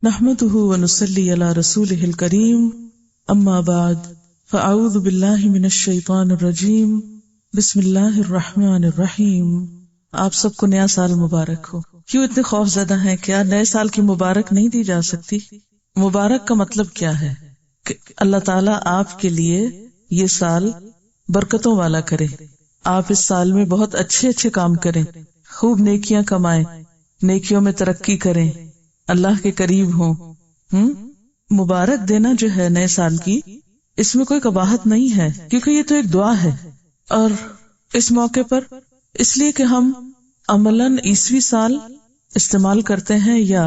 نحمده ونصلي على رسوله الكريم اما بعد فاعوذ باللہ من الشیطان الرجیم بسم اللہ الرحمن الرحیم۔ آپ سب کو نیا سال مبارک ہو۔ کیوں اتنے خوف زدہ ہیں؟ کیا نئے سال کی مبارک نہیں دی جا سکتی؟ مبارک کا مطلب کیا ہے؟ کہ اللہ تعالیٰ آپ کے لیے یہ سال برکتوں والا کرے، آپ اس سال میں بہت اچھے اچھے کام کریں، خوب نیکیاں کمائیں، نیکیوں میں ترقی کریں، اللہ کے قریب ہوں۔ مبارک دینا جو ہے نئے سال کی، اس میں کوئی قباحت نہیں ہے، کیونکہ یہ تو ایک دعا ہے۔ اور اس موقع پر اس لیے کہ ہم عملاً عیسوی سال استعمال کرتے ہیں یا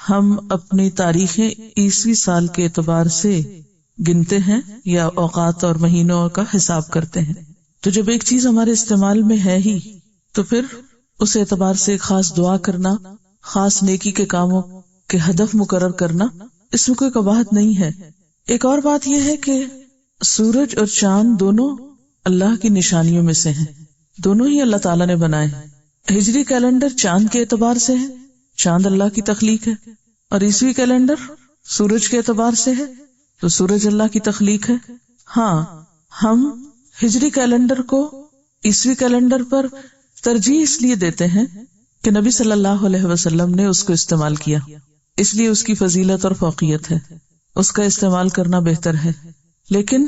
ہم اپنی تاریخیں عیسوی سال کے اعتبار سے گنتے ہیں یا اوقات اور مہینوں کا حساب کرتے ہیں، تو جب ایک چیز ہمارے استعمال میں ہے ہی تو پھر اس اعتبار سے خاص دعا کرنا، خاص نیکی کے کاموں کے ہدف مقرر کرنا، اس میں کوئی قباحت نہیں ہے۔ ایک اور بات یہ ہے کہ سورج اور چاند دونوں اللہ کی نشانیوں میں سے ہیں، دونوں ہی اللہ تعالیٰ نے بنائے ہیں۔ ہجری کیلنڈر چاند کے اعتبار سے ہے، چاند اللہ کی تخلیق ہے، اور عیسوی کیلنڈر سورج کے اعتبار سے ہے تو سورج اللہ کی تخلیق ہے۔ ہاں، ہم ہجری کیلنڈر کو عیسوی کیلنڈر پر ترجیح اس لیے دیتے ہیں کہ نبی صلی اللہ علیہ وسلم نے اس کو استعمال کیا، اس لیے اس کی فضیلت اور فوقیت ہے، اس کا استعمال کرنا بہتر ہے۔ لیکن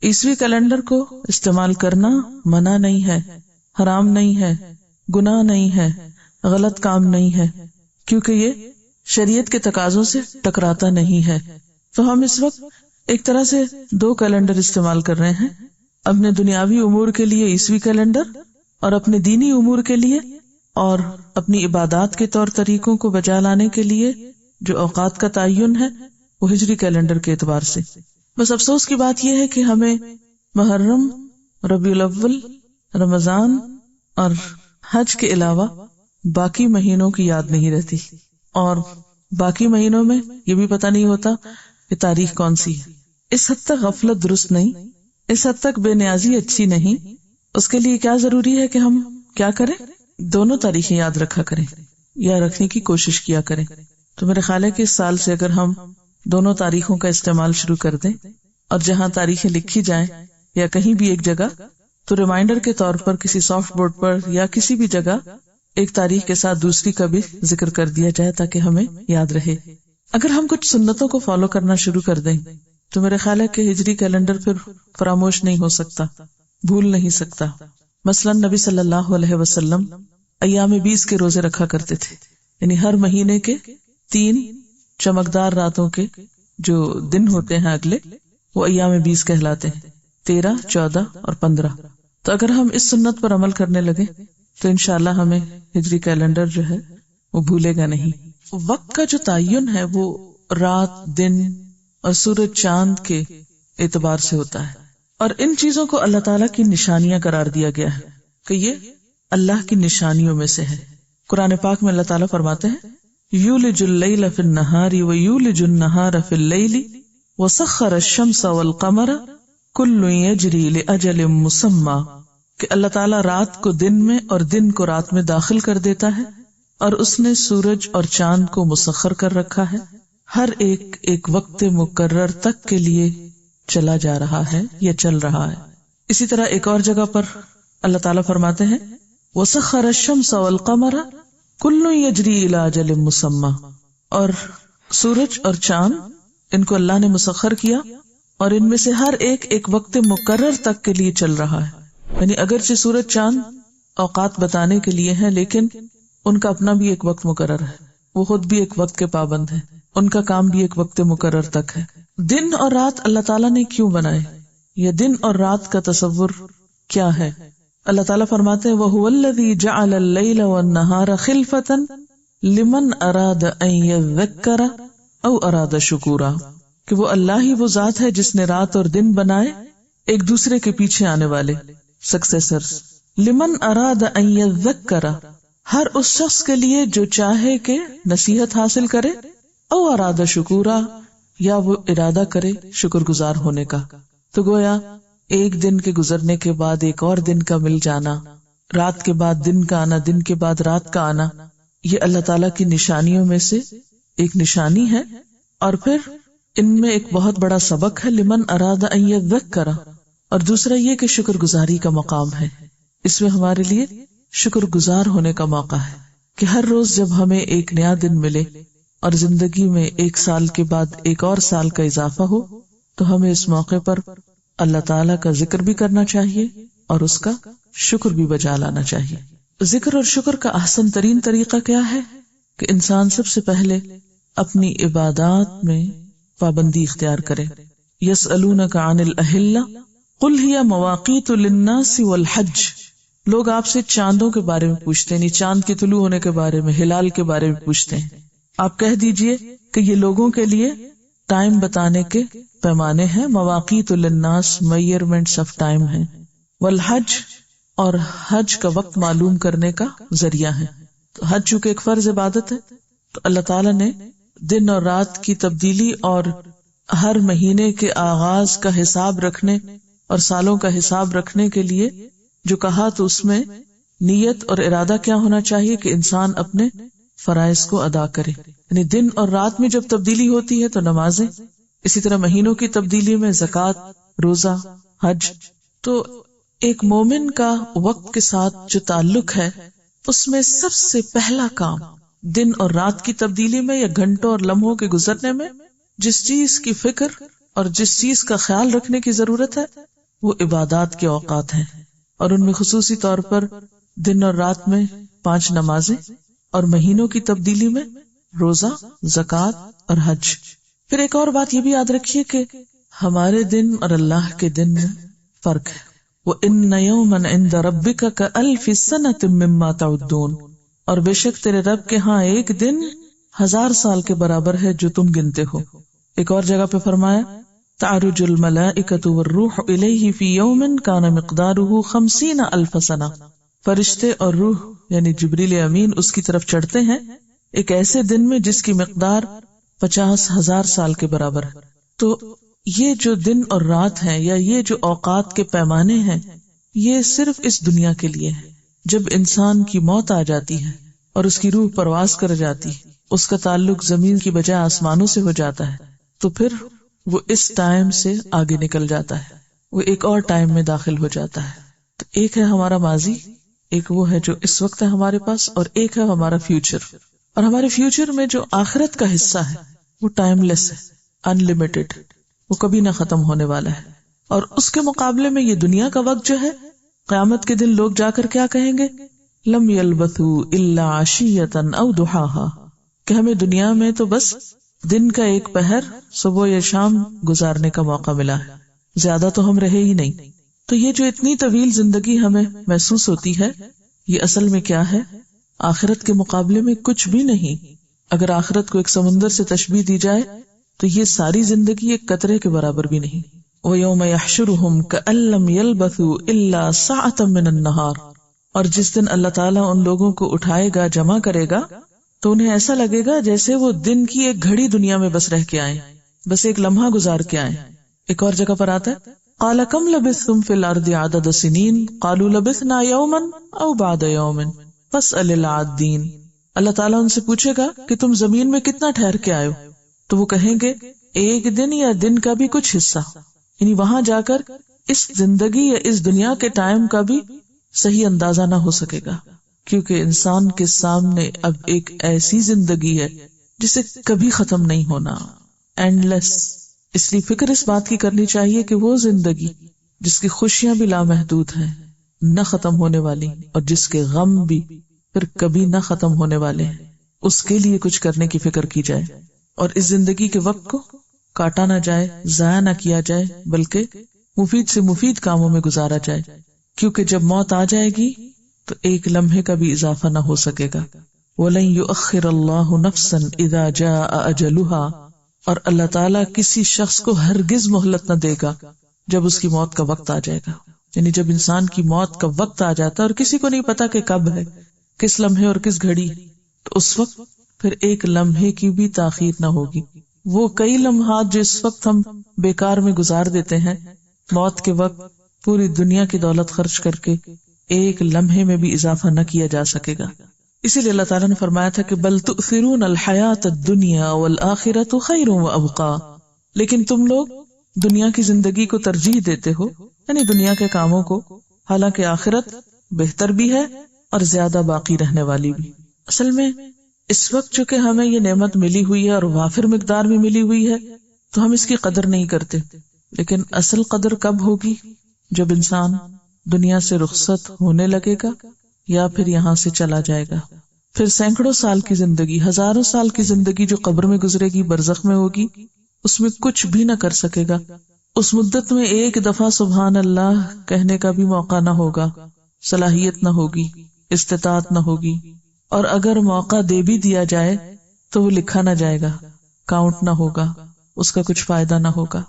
عیسوی کیلنڈر کو استعمال کرنا منع نہیں ہے، حرام نہیں ہے، گناہ نہیں ہے، غلط کام نہیں ہے، کیونکہ یہ شریعت کے تقاضوں سے ٹکراتا نہیں ہے۔ تو ہم اس وقت ایک طرح سے دو کیلنڈر استعمال کر رہے ہیں، اپنے دنیاوی امور کے لیے عیسوی کیلنڈر اور اپنے دینی امور کے لیے اور اپنی عبادات کے طور طریقوں کو بجا لانے کے لیے جو اوقات کا تعین ہے وہ ہجری کیلنڈر کے اعتبار سے۔ بس افسوس کی بات یہ ہے کہ ہمیں محرم، ربیع الاول، رمضان اور حج کے علاوہ باقی مہینوں کی یاد نہیں رہتی، اور باقی مہینوں میں یہ بھی پتہ نہیں ہوتا کہ تاریخ کون سی ہے۔ اس حد تک غفلت درست نہیں، اس حد تک بے نیازی اچھی نہیں۔ اس کے لیے کیا ضروری ہے کہ ہم کیا کریں؟ دونوں تاریخیں یاد رکھا کریں یا رکھنے کی کوشش کیا کریں۔ تو میرے خیال ہے کہ اس سال سے اگر ہم دونوں تاریخوں کا استعمال شروع کر دیں، اور جہاں تاریخیں لکھی جائیں یا کہیں بھی ایک جگہ، تو ریمائنڈر کے طور پر کسی سافٹ بورڈ پر یا کسی بھی جگہ ایک تاریخ کے ساتھ دوسری کا بھی ذکر کر دیا جائے تاکہ ہمیں یاد رہے۔ اگر ہم کچھ سنتوں کو فالو کرنا شروع کر دیں تو میرے خیال ہے کہ ہجری کیلنڈر پھر فراموش نہیں ہو سکتا، بھول نہیں سکتا۔ مثلا نبی صلی اللہ علیہ وسلم ایام 20 کے روزے رکھا کرتے تھے، یعنی ہر مہینے کے 3 چمکدار راتوں کے جو دن ہوتے ہیں اگلے، وہ ایام 20 کہلاتے ہیں، 13، 14 اور 15۔ تو اگر ہم اس سنت پر عمل کرنے لگے تو انشاءاللہ ہمیں ہجری کیلنڈر جو ہے وہ بھولے گا نہیں۔ وقت کا جو تعین ہے وہ رات، دن اور سورج چاند کے اعتبار سے ہوتا ہے، اور ان چیزوں کو اللہ تعالیٰ کی نشانیاں قرار دیا گیا ہے کہ یہ اللہ کی نشانیوں میں سے ہے۔ قرآن پاک میں اللہ تعالیٰ فرماتے ہیں یولج اللیل فی النہار ویولج النہار فی اللیل وسخر الشمس والقمر کل یجری لاجل مسمی، کہ اللہ تعالیٰ رات کو دن میں اور دن کو رات میں داخل کر دیتا ہے، اور اس نے سورج اور چاند کو مسخر کر رکھا ہے، ہر ایک ایک وقت مقرر تک کے لیے چلا جا رہا ہے یا چل رہا ہے۔ اسی طرح ایک اور جگہ پر اللہ تعالیٰ فرماتے ہیں وَسَخَّرَ الشَّمْسَ وَالْقَمَرَ كُلٌّ يَجْرِي إِلَىٰ أَجَلٍ مُّسَمًّى، اور سورج اور چاند ان کو اللہ نے مسخر کیا، اور ان میں سے ہر ایک ایک وقت مقرر تک کے لیے چل رہا ہے۔ یعنی اگرچہ سورج چاند اوقات بتانے کے لیے ہیں، لیکن ان کا اپنا بھی ایک وقت مقرر ہے، وہ خود بھی ایک وقت کے پابند ہیں، ان کا کام بھی ایک وقت مقرر تک ہے۔ دن اور رات اللہ تعالیٰ نے کیوں بنائے؟ یہ دن اور رات کا تصور کیا ہے؟ اللہ تعالیٰ فرماتے ہیں وَهُوَ الَّذِي جَعَلَ اللَّيْلَ وَالنَّهَارَ خِلْفَةً لِمَنْ أَرَادَ أَنْ يَذَّكَّرَ أَوْ أَرَادَ شُكُورًا، کہ وہ اللہ ہی وہ ذات ہے جس نے رات اور دن بنائے ایک دوسرے کے پیچھے آنے والے سکسیسرز۔ لِمَنْ أَرَادَ أَنْ يَذَّكَّرَ، ہر اس شخص کے لیے جو چاہے کہ نصیحت حاصل کرے، او ارادہ شکورا، یا وہ ارادہ کرے شکر گزار ہونے کا۔ تو گویا ایک دن کے گزرنے کے بعد ایک اور دن کا مل جانا، رات کے بعد دن کا آنا، دن کے بعد رات کا آنا، یہ اللہ تعالیٰ کی نشانیوں میں سے ایک نشانی ہے، اور پھر ان میں ایک بہت بڑا سبق ہے لمن اراد ان یذکر، اور دوسرا یہ کہ شکر گزاری کا مقام ہے. اس میں ہمارے لیے شکر گزار ہونے کا موقع ہے کہ ہر روز جب ہمیں ایک نیا دن ملے اور زندگی میں ایک سال کے بعد ایک اور سال کا اضافہ ہو، تو ہمیں اس موقع پر اللہ تعالیٰ کا ذکر بھی کرنا چاہیے اور اس کا شکر بھی بجا لانا چاہیے. ذکر اور شکر کا احسن ترین طریقہ کیا ہے کہ انسان سب سے پہلے اپنی عبادات میں پابندی اختیار کرے. یسألونک عن الاہلہ قل ہی مواقیت للناس والحج. لوگ آپ سے چاندوں کے بارے میں پوچھتے ہیں، یعنی چاند کے طلوع ہونے کے بارے میں، ہلال کے بارے میں پوچھتے ہیں. آپ کہہ دیجئے کہ یہ لوگوں کے لیے ٹائم بتانے کے پیمانے ہیں، مواقیت للناس میئرمنٹس آف ٹائم ہیں، والحج اور حج کا وقت معلوم کرنے کا ذریعہ ہے. تو حج چونکہ ایک فرض عبادت ہے، تو اللہ تعالیٰ نے دن اور رات کی تبدیلی اور ہر مہینے کے آغاز کا حساب رکھنے اور سالوں کا حساب رکھنے کے لیے جو کہا، تو اس میں نیت اور ارادہ کیا ہونا چاہیے کہ انسان اپنے فرائض کو ادا کرے. یعنی دن اور رات میں جب تبدیلی ہوتی ہے تو نمازیں، اسی طرح مہینوں کی تبدیلی میں زکوٰۃ، روزہ، حج. تو ایک مومن کا وقت کے ساتھ جو تعلق ہے، اس میں سب سے پہلا کام دن اور رات کی تبدیلی میں یا گھنٹوں اور لمحوں کے گزرنے میں جس چیز کی فکر اور جس چیز کا خیال رکھنے کی ضرورت ہے وہ عبادات کے اوقات ہیں، اور ان میں خصوصی طور پر دن اور رات میں 5 نمازیں اور مہینوں کی تبدیلی میں روزہ، زکوٰۃ اور حج. پھر ایک اور بات یہ بھی یاد رکھیے کہ ہمارے دن اور اللہ کے دن میں فرق ہے. وَإِنَّ يَوْمًا عِندَ رَبِّكَ كَأَلْفِ سَنَةٍ مِّمَّا تَعُدُّونَ، اور بے شک تیرے رب کے ہاں ایک دن 1000 سال کے برابر ہے جو تم گنتے ہو. ایک اور جگہ پہ فرمایا تعرج الملائکۃ والروح الیہ فی یوم کان مقدارہ 50,000 سنہ. فرشتے اور روح یعنی جبریل امین اس کی طرف چڑھتے ہیں ایک ایسے دن میں جس کی مقدار 50,000 سال کے برابر ہے. تو یہ جو دن اور رات ہیں یا یہ جو اوقات کے پیمانے ہیں، یہ صرف اس دنیا کے لیے ہے. جب انسان کی موت آ جاتی ہے اور اس کی روح پرواز کر جاتی ہے، اس کا تعلق زمین کی بجائے آسمانوں سے ہو جاتا ہے، تو پھر وہ اس ٹائم سے آگے نکل جاتا ہے، وہ ایک اور ٹائم میں داخل ہو جاتا ہے. تو ایک ہے ہمارا ماضی، ایک وہ ہے جو اس وقت ہے ہمارے پاس، اور ایک ہے ہمارا فیوچر. اور ہمارے فیوچر میں جو آخرت کا حصہ ہے وہ ٹائم لیس ہے، ان لمیٹڈ، وہ کبھی نہ ختم ہونے والا ہے. اور اس کے مقابلے میں یہ دنیا کا وقت جو ہے، قیامت کے دن لوگ جا کر کیا کہیں گے؟ لم یلبثوا الا عشیۃ او ضحاھا، کہ ہمیں دنیا میں تو بس دن کا ایک پہر صبح یا شام گزارنے کا موقع ملا ہے، زیادہ تو ہم رہے ہی نہیں. تو یہ جو اتنی طویل زندگی ہمیں محسوس ہوتی ہے، یہ اصل میں کیا ہے؟ آخرت کے مقابلے میں کچھ بھی نہیں. اگر آخرت کو ایک سمندر سے تشبیہ دی جائے تو یہ ساری زندگی ایک قطرے کے برابر بھی نہیں. وَيَوْمَ يَحْشُرُهُمْ كَأَن لَّمْ يَلْبَثُوا إِلَّا سَاعَةً مِّنَ النَّهَارِ، اور جس دن اللہ تعالیٰ ان لوگوں کو اٹھائے گا، جمع کرے گا، تو انہیں ایسا لگے گا جیسے وہ دن کی ایک گھڑی دنیا میں بس رہ کے آئیں، بس ایک لمحہ گزار کے آئیں. ایک اور جگہ پر آتا ہے قَالَ كَمْ لَبِثْتُمْ فِي الْأَرْضِ عَدَدَ سِنِينَ قَالُوا لَبِثْنَا يَوْمًا أَوْ بَعْضَ يَوْمٍ فَاسْأَلِ الْعَادِّينَ. اللہ تعالیٰ ان سے پوچھے گا کہ تم زمین میں کتنا ٹھہر کے آئے ہو، تو وہ کہیں گے ایک دن یا دن کا بھی کچھ حصہ. یعنی وہاں جا کر اس زندگی یا اس دنیا کے ٹائم کا بھی صحیح اندازہ نہ ہو سکے گا، کیونکہ انسان کے سامنے اب ایک ایسی زندگی ہے جسے کبھی ختم نہیں ہونا، اینڈ لیس. اس لیے فکر اس بات کی کرنی چاہیے کہ وہ زندگی جس کی خوشیاں بھی لامحدود ہیں، نہ ختم ہونے والی، اور جس کے غم بھی پھر کبھی نہ ختم ہونے والے ہیں، اس کے لیے کچھ کرنے کی فکر کی جائے، اور اس زندگی کے وقت کو کاٹا نہ جائے، ضائع نہ کیا جائے، بلکہ مفید سے مفید کاموں میں گزارا جائے. کیونکہ جب موت آ جائے گی تو ایک لمحے کا بھی اضافہ نہ ہو سکے گا. وَلَن يُؤَخِّرَ اللَّهُ نَفْسًا إِذَا جَاءَ أَجَلُهَا، اور اللہ تعالیٰ کسی شخص کو ہرگز مہلت نہ دے گا جب اس کی موت کا وقت آ جائے گا. یعنی جب انسان کی موت کا وقت آ جاتا ہے اور کسی کو نہیں پتا کہ کب ہے، کس لمحے اور کس گھڑی، تو اس وقت پھر ایک لمحے کی بھی تاخیر نہ ہوگی. وہ کئی لمحات جو اس وقت ہم بیکار میں گزار دیتے ہیں، موت کے وقت پوری دنیا کی دولت خرچ کر کے ایک لمحے میں بھی اضافہ نہ کیا جا سکے گا. اسی لیے اللہ تعالیٰ نے فرمایا تھا کہ بل تؤثرون الحیات الدنیا والآخرۃ خیر وابقا، لیکن تم لوگ دنیا کی زندگی کو ترجیح دیتے ہو، یعنی دنیا کے کاموں کو، حالانکہ آخرت بہتر بھی ہے اور زیادہ باقی رہنے والی بھی۔ اصل میں اس وقت چونکہ ہمیں یہ نعمت ملی ہوئی ہے اور وافر مقدار میں ملی ہوئی ہے تو ہم اس کی قدر نہیں کرتے، لیکن اصل قدر کب ہوگی؟ جب انسان دنیا سے رخصت ہونے لگے گا یا پھر یہاں سے چلا جائے گا۔ پھر سینکڑوں سال کی زندگی، ہزاروں سال کی زندگی جو قبر میں گزرے گی، برزخ میں ہوگی، اس میں کچھ بھی نہ کر سکے گا۔ اس مدت میں ایک دفعہ سبحان اللہ کہنے کا بھی موقع نہ ہوگا، صلاحیت نہ ہوگی، استطاعت نہ ہوگی، اور اگر موقع دے بھی دیا جائے تو وہ لکھا نہ جائے گا، کاؤنٹ نہ ہوگا، اس کا کچھ فائدہ نہ ہوگا۔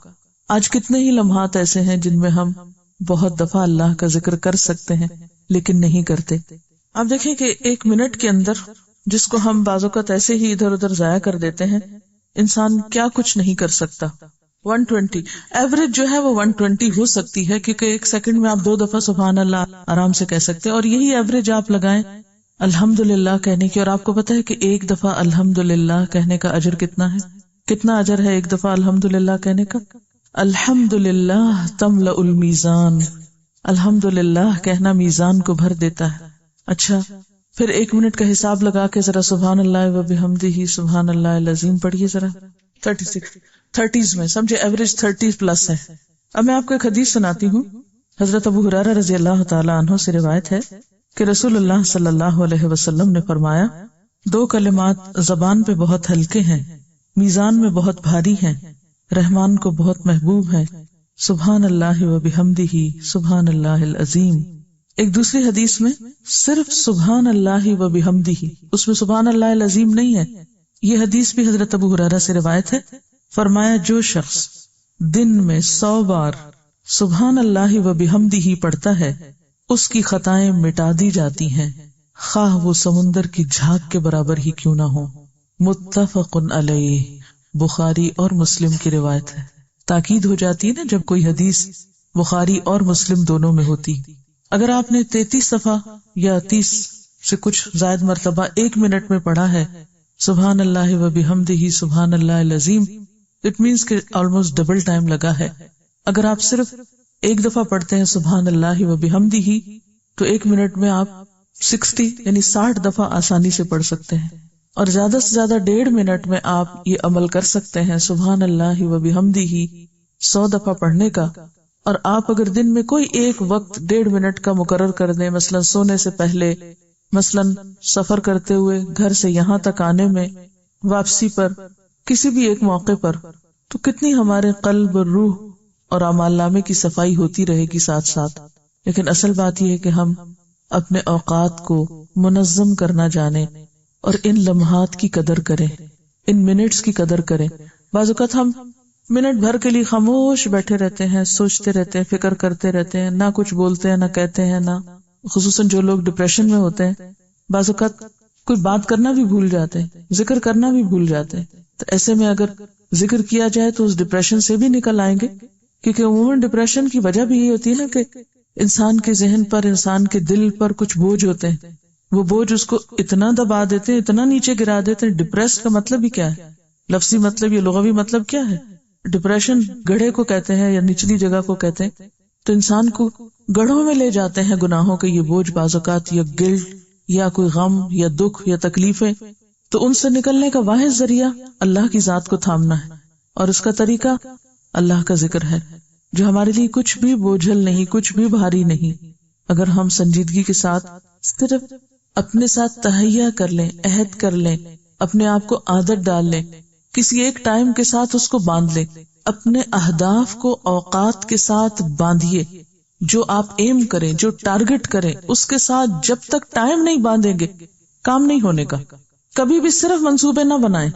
آج کتنے ہی لمحات ایسے ہیں جن میں ہم بہت دفعہ اللہ کا ذکر کر سکتے ہیں لیکن نہیں کرتے۔ آپ دیکھیں کہ ایک منٹ کے اندر جس کو ہم بعض اوقات ایسے ہی ادھر ادھر ضائع کر دیتے ہیں، انسان کیا کچھ نہیں کر سکتا۔ 120 ایوریج جو ہے وہ 120 ہو سکتی ہے، کیونکہ ایک سیکنڈ میں آپ 2 دفعہ سبحان اللہ آرام سے کہہ سکتے ہیں، اور یہی ایوریج آپ لگائیں الحمدللہ کہنے کی، اور آپ کو پتا ہے کہ ایک دفعہ الحمدللہ کہنے کا اجر کتنا ہے؟ کتنا اجر ہے ایک دفعہ الحمدللہ کہنے کا؟ الحمدللہ تملأ المیزان، الحمدللہ کہنا میزان کو بھر دیتا ہے۔ اچھا، پھر 1 منٹ کا حساب لگا کے ذرا سبحان اللہ وبحمدہ سبحان اللہ العظیم پڑھیے ذرا، 30s میں سمجھے ایوریج 30 پلس ہے۔ اب میں آپ کو ایک حدیث سناتی ہوں۔ حضرت ابو ہریرہ رضی اللہ تعالی عنہ سے روایت ہے کہ رسول اللہ صلی اللہ علیہ وسلم نے فرمایا، 2 کلمات زبان پہ بہت ہلکے ہیں، میزان میں بہت بھاری ہیں، رحمان کو بہت محبوب ہیں، سبحان اللہ وبحمدہ سبحان اللہ العظیم۔ ایک دوسری حدیث میں صرف سبحان اللہ وبحمدہ، اس میں سبحان اللہ العظیم نہیں ہے۔ یہ حدیث بھی حضرت ابو ہریرہ سے روایت ہے۔ فرمایا، جو شخص دن میں 100 بار سبحان اللہ وبحمدہ پڑھتا ہے اس کی خطائیں مٹا دی جاتی ہیں، خواہ وہ سمندر کی جھاگ کے برابر ہی کیوں نہ ہو۔ متفق علیہ، بخاری اور مسلم کی روایت ہے۔ تاکید ہو جاتی ہے نا جب کوئی حدیث بخاری اور مسلم دونوں میں ہوتی۔ اگر آپ نے 33 دفعہ یا 30 سے کچھ زائد مرتبہ 1 منٹ میں پڑھا ہے سبحان اللہ وبحمدہ سبحان اللہ العظیم، اٹ مینس کہ آلموسٹ ڈبل ٹائم لگا ہے۔ اگر آپ صرف 1 دفعہ پڑھتے ہیں سبحان اللہ وبحمدہ تو 1 منٹ میں آپ 60 یعنی 60 دفعہ آسانی سے پڑھ سکتے ہیں، اور زیادہ سے زیادہ 1.5 منٹ میں آپ یہ عمل کر سکتے ہیں سبحان اللہ وبحمدہ 100 دفعہ پڑھنے کا۔ اور آپ اگر دن میں کوئی ایک وقت 1.5 منٹ کا مقرر کر دیں، مثلا سونے سے پہلے، مثلا سفر کرتے ہوئے، گھر سے یہاں تک آنے میں، واپسی پر، کسی بھی ایک موقع پر، تو کتنی ہمارے قلب، روح اور اعمال نامے کی صفائی ہوتی رہے گی ساتھ ساتھ۔ لیکن اصل بات یہ ہے کہ ہم اپنے اوقات کو منظم کرنا جانیں اور ان لمحات کی قدر کریں، ان منٹس کی قدر کریں۔ بعض اوقات ہم منٹ بھر کے لیے خاموش بیٹھے رہتے ہیں، سوچتے رہتے ہیں، فکر کرتے رہتے ہیں، نہ کچھ بولتے ہیں، نہ کہتے ہیں، نہ خصوصاً جو لوگ ڈپریشن میں ہوتے ہیں، بعض اوقات کوئی بات کرنا بھی بھول جاتے ہیں، ذکر کرنا بھی بھول جاتے ہیں۔ تو ایسے میں اگر ذکر کیا جائے تو اس ڈپریشن سے بھی نکل آئیں گے، کیونکہ عموماً ڈپریشن کی وجہ بھی یہ ہوتی ہے نا کہ انسان کے ذہن پر، انسان کے دل پر کچھ بوجھ ہوتے ہیں، وہ بوجھ اس کو اتنا دبا دیتے ہیں، اتنا نیچے گرا دیتے ہیں۔ ڈپریس کا مطلب ہی کیا ہے؟ لفظی مطلب یا لغوی مطلب کیا ہے؟ ڈپریشن گڑھے کو کہتے ہیں یا نچلی جگہ کو کہتے ہیں۔ تو انسان کو گڑھوں میں لے جاتے ہیں گناہوں کے یہ بوجھ، بعض اوقات یا گلٹ یا کوئی غم یا دکھ یا تکلیفیں۔ تو ان سے نکلنے کا واحد ذریعہ اللہ کی ذات کو تھامنا ہے، اور اس کا طریقہ اللہ کا ذکر ہے، جو ہمارے لیے کچھ بھی بوجھل نہیں، کچھ بھی بھاری نہیں۔ اگر ہم سنجیدگی کے ساتھ صرف اپنے ساتھ تہیہ کر لیں، عہد کر لیں، اپنے آپ کو عادت ڈال لیں، کسی ایک ٹائم کے ساتھ اس کو باندھ لیں، اپنے اہداف کو اوقات کے ساتھ باندھیے، جو آپ ایم کریں، جو ٹارگٹ کریں، اس کے ساتھ جب تک ٹائم نہیں باندھیں گے کام نہیں ہونے کا۔ کبھی بھی صرف منصوبے نہ بنائیں،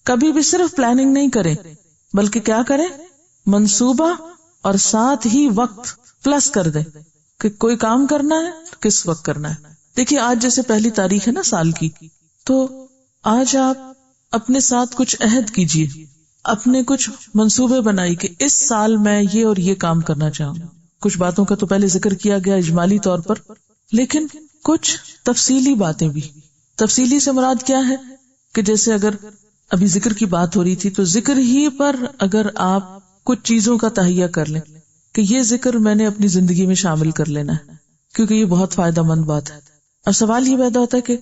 کبھی بھی صرف پلاننگ نہیں کریں، بلکہ کیا کریں؟ منصوبہ اور ساتھ ہی وقت پلس کر دیں کہ کوئی کام کرنا ہے کس وقت کرنا ہے۔ دیکھیے آج جیسے پہلی تاریخ ہے نا سال کی، تو آج آپ اپنے ساتھ کچھ عہد کیجئے، اپنے کچھ منصوبے بنائی کہ اس سال میں یہ اور یہ کام کرنا چاہوں۔ کچھ باتوں کا تو پہلے ذکر کیا گیا اجمالی طور پر، لیکن کچھ تفصیلی باتیں بھی تفصیلی سے مراد کیا ہے کہ جیسے اگر ابھی ذکر کی بات ہو رہی تھی تو ذکر ہی پر اگر آپ کچھ چیزوں کا تہیہ کر لیں کہ یہ ذکر میں نے اپنی زندگی میں شامل کر لینا ہے کیونکہ یہ بہت فائدہ مند بات ہے. اور سوال یہ پیدا ہوتا ہے کہ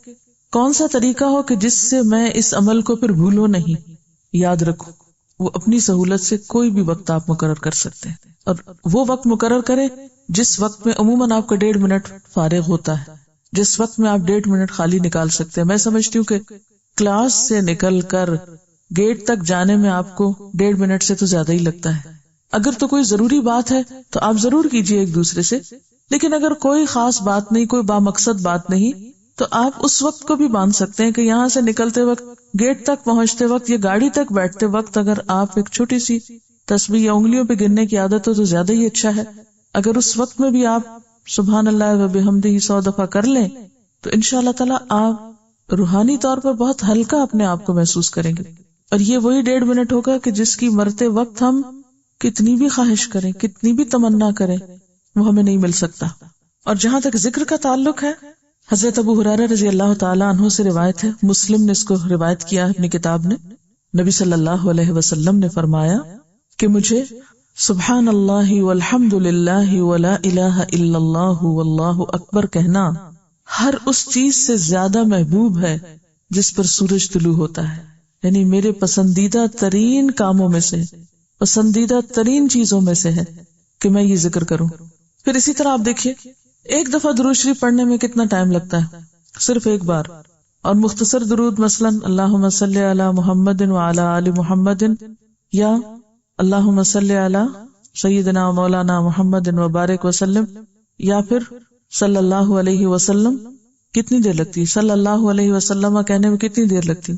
کون سا طریقہ ہو کہ جس سے میں اس عمل کو پھر بھولوں نہیں، یاد رکھوں. وہ اپنی سہولت سے کوئی بھی وقت آپ مقرر کر سکتے ہیں، اور وہ وقت مقرر کرے جس وقت میں عموماً آپ کا 1.5 منٹ فارغ ہوتا ہے، جس وقت میں آپ 1.5 منٹ خالی نکال سکتے ہیں. میں سمجھتی ہوں کہ کلاس سے نکل کر گیٹ تک جانے میں آپ کو 1.5 منٹ سے تو زیادہ ہی لگتا ہے. اگر تو کوئی ضروری بات ہے تو آپ ضرور کیجئے ایک دوسرے سے، لیکن اگر کوئی خاص بات نہیں، کوئی بامقصد بات نہیں، تو آپ اس وقت کو بھی باندھ سکتے ہیں کہ یہاں سے نکلتے وقت، گیٹ تک پہنچتے وقت یا گاڑی تک بیٹھتے وقت اگر آپ ایک چھوٹی سی تسبیح یا انگلیوں پہ گننے کی عادت ہو تو زیادہ ہی اچھا ہے. اگر اس وقت میں بھی آپ سبحان اللہ و بحمدہ 100 دفعہ کر لیں تو انشاءاللہ تعالی آپ روحانی طور پر بہت ہلکا اپنے آپ کو محسوس کریں گے. اور یہ وہی 1.5 منٹ ہوگا کہ جس کی مرتے وقت ہم کتنی بھی خواہش کریں، کتنی بھی تمنا کریں، وہ ہمیں نہیں مل سکتا. اور جہاں تک ذکر کا تعلق ہے، حضرت ابو ہریرہ رضی اللہ تعالی عنہ سے روایت ہے، مسلم نے اس کو روایت کیا ہے اپنی کتاب نے. نبی صلی اللہ علیہ وسلم نے فرمایا کہ مجھے سبحان اللہ والحمد للہ ولا الہ الا اللہ واللہ اکبر کہنا ہر اس چیز سے زیادہ محبوب ہے جس پر سورج طلوع ہوتا ہے. یعنی میرے پسندیدہ ترین کاموں میں سے، پسندیدہ ترین چیزوں میں سے ہے کہ میں یہ ذکر کروں. پھر اسی طرح آپ دیکھیے ایک دفعہ درود شریف پڑھنے میں کتنا ٹائم لگتا ہے، صرف ایک بار. اور مختصر درود مثلا اللہم صلی علی محمد وعلی آل محمد یا اللہم صلی علی سیدنا مولانا محمد وبارک وسلم، یا پھر صلی اللہ علیہ وسلم. کتنی دیر لگتی؟ صلی اللہ علیہ وسلم کہنے میں کتنی دیر لگتی؟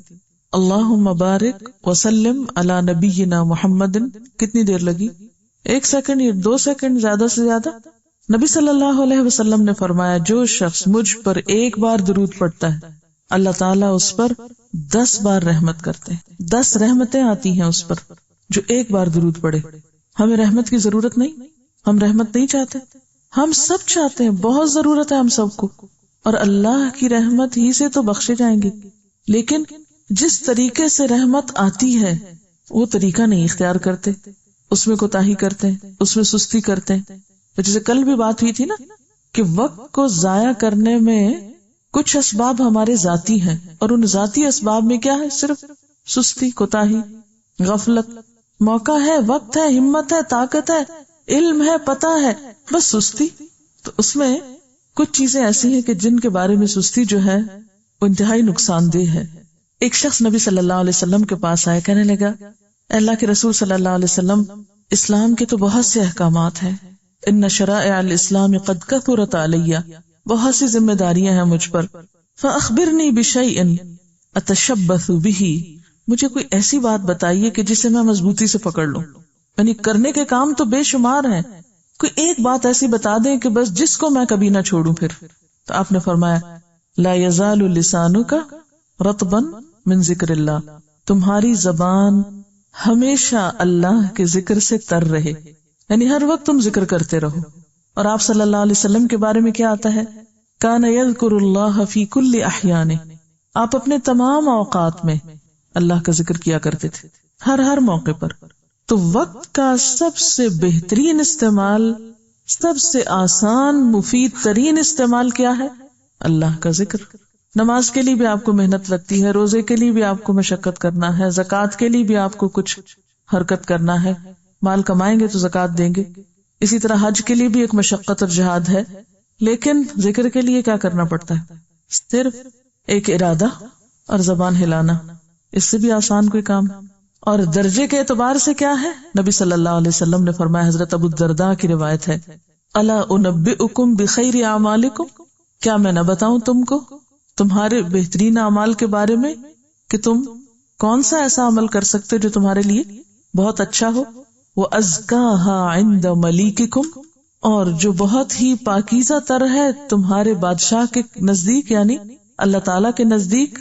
اللہم بارک وسلم علی نبینا محمد کتنی دیر لگی؟ 1 سیکنڈ یا 2 سیکنڈ زیادہ سے زیادہ. نبی صلی اللہ علیہ وسلم نے فرمایا جو شخص مجھ پر ایک بار درود پڑھتا ہے اللہ تعالیٰ اس پر 10 بار رحمت کرتے ہیں. 10 رحمتیں آتی ہیں اس پر جو ایک بار درود پڑھے. ہمیں رحمت کی ضرورت نہیں، ہم رحمت نہیں چاہتے، ہم سب چاہتے ہیں، بہت ضرورت ہے ہم سب کو، اور اللہ کی رحمت ہی سے تو بخشے جائیں گے. لیکن جس طریقے سے رحمت آتی ہے وہ طریقہ نہیں اختیار کرتے، اس میں کوتاہی کرتے ہیں، اس میں سستی کرتے ہیں. جیسے کل بھی بات ہوئی تھی نا کہ وقت کو ضائع کرنے میں کچھ اسباب ہمارے ذاتی ہیں، اور ان ذاتی اسباب میں کیا ہے؟ صرف سستی، کوتاہی، غفلت. موقع ہے، وقت ہے، ہمت ہے، طاقت ہے، علم ہے، پتہ ہے، بس سستی. تو اس میں کچھ چیزیں ایسی ہیں کہ جن کے بارے میں سستی جو ہے وہ انتہائی نقصان دہ ہے. ایک شخص نبی صلی اللہ علیہ وسلم کے پاس آیا، کہنے لگا اے اللہ کے رسول صلی اللہ علیہ وسلم، اسلام کے تو بہت سے احکامات ہیں، ان شرائع الاسلام قد کثرت علی، بہت سی ذمہ داریاں ہیں مجھ پر، فاخبرنی بشیء اتشبث بہ، مجھے کوئی ایسی بات بتائیے کہ جسے میں مضبوطی سے پکڑ لوں. یعنی کرنے کے کام تو بے شمار ہیں، کوئی ایک بات ایسی بتا دیں کہ بس جس کو میں کبھی نہ چھوڑوں. پھر تو آپ نے فرمایا لا یزال لسانک رطبا من ذکر اللہ، تمہاری زبان ہمیشہ اللہ کے ذکر سے تر رہے، یعنی ہر وقت تم ذکر کرتے رہو. اور آپ صلی اللہ علیہ وسلم کے بارے میں کیا آتا ہے؟ کان یذکر اللہ فی کل احیانہ، آپ اپنے تمام اوقات میں اللہ کا ذکر کیا کرتے تھے، ہر موقع پر. تو وقت کا سب سے بہترین استعمال، سب سے آسان مفید ترین استعمال کیا ہے؟ اللہ کا ذکر. نماز کے لیے بھی آپ کو محنت لگتی ہے، روزے کے لیے بھی آپ کو مشقت کرنا ہے، زکوٰۃ کے لیے بھی آپ کو کچھ حرکت کرنا ہے، مال کمائیں گے تو زکوٰۃ دیں گے. اسی طرح حج کے لیے بھی ایک مشقت اور جہاد ہے. لیکن ذکر کے لیے کیا کرنا پڑتا ہے؟ صرف ایک ارادہ اور زبان ہلانا، اس سے بھی آسان کوئی کام. اور درجے کے اعتبار سے کیا ہے؟ نبی صلی اللہ علیہ وسلم نے فرمایا، حضرت ابو الدرداء کی روایت ہے، الا انبئکم بخیر اعمالکم، کیا میں نہ بتاؤں تم کو تمہارے بہترین اعمال کے بارے میں کہ تم کون سا ایسا عمل کر سکتے جو تمہارے لیے بہت اچھا ہو. وَأَزْكَاهَا عِنْدَ مَلِيكِكُمْ، اور جو بہت ہی پاکیزہ تر ہے تمہارے بادشاہ کے نزدیک، یعنی اللہ تعالیٰ کے نزدیک.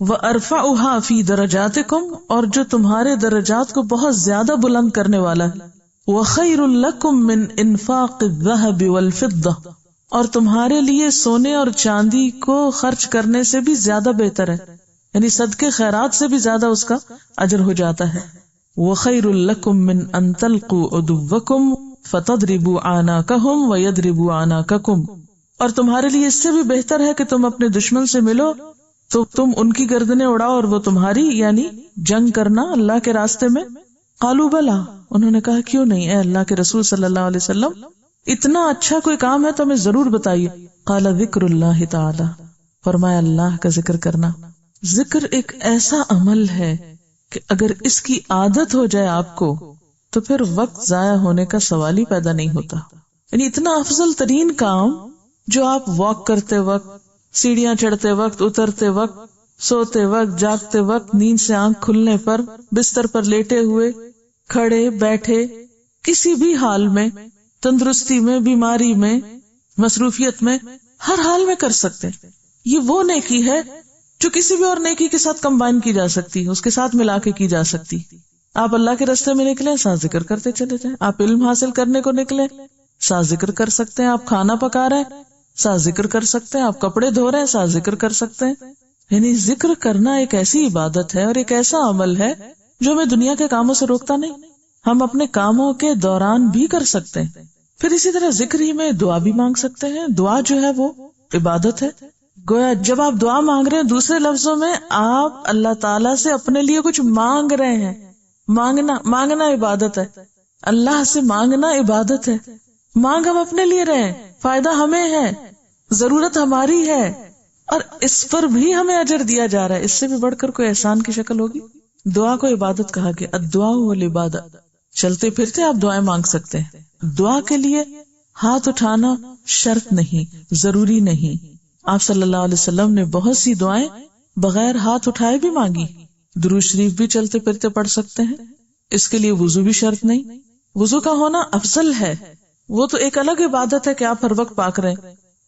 وَأَرْفَعُهَا فِي دَرَجَاتِكُمْ، اور جو تمہارے درجات کو بہت زیادہ بلند کرنے والا ہے. وَخَيْرٌ لَكُمْ مِنْ إِنفَاقِ الذَّهَبِ وَالْفِضَّةِ، اور تمہارے لیے سونے اور چاندی کو خرچ کرنے سے بھی زیادہ بہتر ہے، یعنی صدقے خیرات سے بھی زیادہ اس کا اجر ہو جاتا ہے۔ وَخَيْرٌ لَكُم مِّنْ أَن تَلْقُوا عَدُوَّكُمْ فَتَضْرِبُوا أَعْنَاقَهُمْ وَيَضْرِبُوا أَعْنَاقَكُمْ، اور تمہارے لیے اس سے بھی بہتر ہے کہ تم اپنے دشمن سے ملو تو تم ان کی گردنیں اڑاؤ اور وہ تمہاری یعنی جنگ کرنا اللہ کے راستے میں۔ قالوا بلا، انہوں نے کہا کیوں نہیں، اے اللہ کے رسول صلی اللہ علیہ وسلم، اتنا اچھا کوئی کام ہے تو ہمیں ضرور بتائیے۔ قال ذکر اللہ تعالی، فرمایا اللہ کا ذکر کرنا۔ ذکر ایک ایسا عمل ہے کہ اگر اس کی عادت ہو جائے آپ کو تو پھر وقت ضائع ہونے کا سوال ہی پیدا نہیں ہوتا۔ یعنی اتنا افضل ترین کام جو آپ واک کرتے وقت، سیڑھیاں چڑھتے وقت، اترتے وقت، سوتے وقت، جاگتے وقت، نیند سے آنکھ کھلنے پر، بستر پر لیٹے ہوئے، کھڑے بیٹھے، کسی بھی حال میں، تندرستی میں، بیماری میں، مصروفیت میں، ہر حال میں کر سکتے ہیں۔ یہ وہ نیکی ہے جو کسی بھی اور نیکی کے ساتھ کمبائن کی جا سکتی، اس کے ساتھ ملا کے کی جا سکتی۔ آپ اللہ کے راستے میں نکلے، ساتھ ذکر کرتے چلے جائیں۔ آپ علم حاصل کرنے کو نکلے، ساتھ ذکر کر سکتے ہیں۔ آپ کھانا پکا رہے ہیں، ساتھ ذکر کر سکتے ہیں۔ آپ کپڑے دھو رہے ہیں، ساتھ ذکر کر سکتے ہیں۔ یعنی ذکر کرنا ایک ایسی عبادت ہے اور ایک ایسا عمل ہے جو ہمیں دنیا کے کاموں سے روکتا نہیں، ہم اپنے کاموں کے دوران بھی کر سکتے ہیں۔ پھر اسی طرح ذکر ہی میں دعا بھی مانگ سکتے ہیں۔ دعا جو ہے وہ عبادت ہے۔ گویا جب آپ دعا مانگ رہے ہیں، دوسرے لفظوں میں آپ اللہ تعالیٰ سے اپنے لیے کچھ مانگ رہے ہیں۔ مانگنا عبادت ہے، اللہ سے مانگنا عبادت ہے۔ مانگ ہم اپنے لیے رہے ہیں، فائدہ ہمیں ہے، ضرورت ہماری ہے، اور اس پر بھی ہمیں اجر دیا جا رہا ہے۔ اس سے بھی بڑھ کر کوئی احسان کی شکل ہوگی؟ دعا کو عبادت کہا گیا، الدعاء والعبادہ۔ چلتے پھرتے آپ دعائیں مانگ سکتے ہیں۔ دعا کے لیے ہاتھ اٹھانا شرط نہیں، ضروری نہیں۔ آپ صلی اللہ علیہ وسلم نے بہت سی دعائیں بغیر ہاتھ اٹھائے بھی مانگی۔ درود شریف بھی چلتے پھرتے پڑھ سکتے ہیں، اس کے لیے وضو بھی شرط نہیں۔ وضو کا ہونا افضل ہے، وہ تو ایک الگ عبادت ہے کہ آپ ہر وقت پاک رہیں،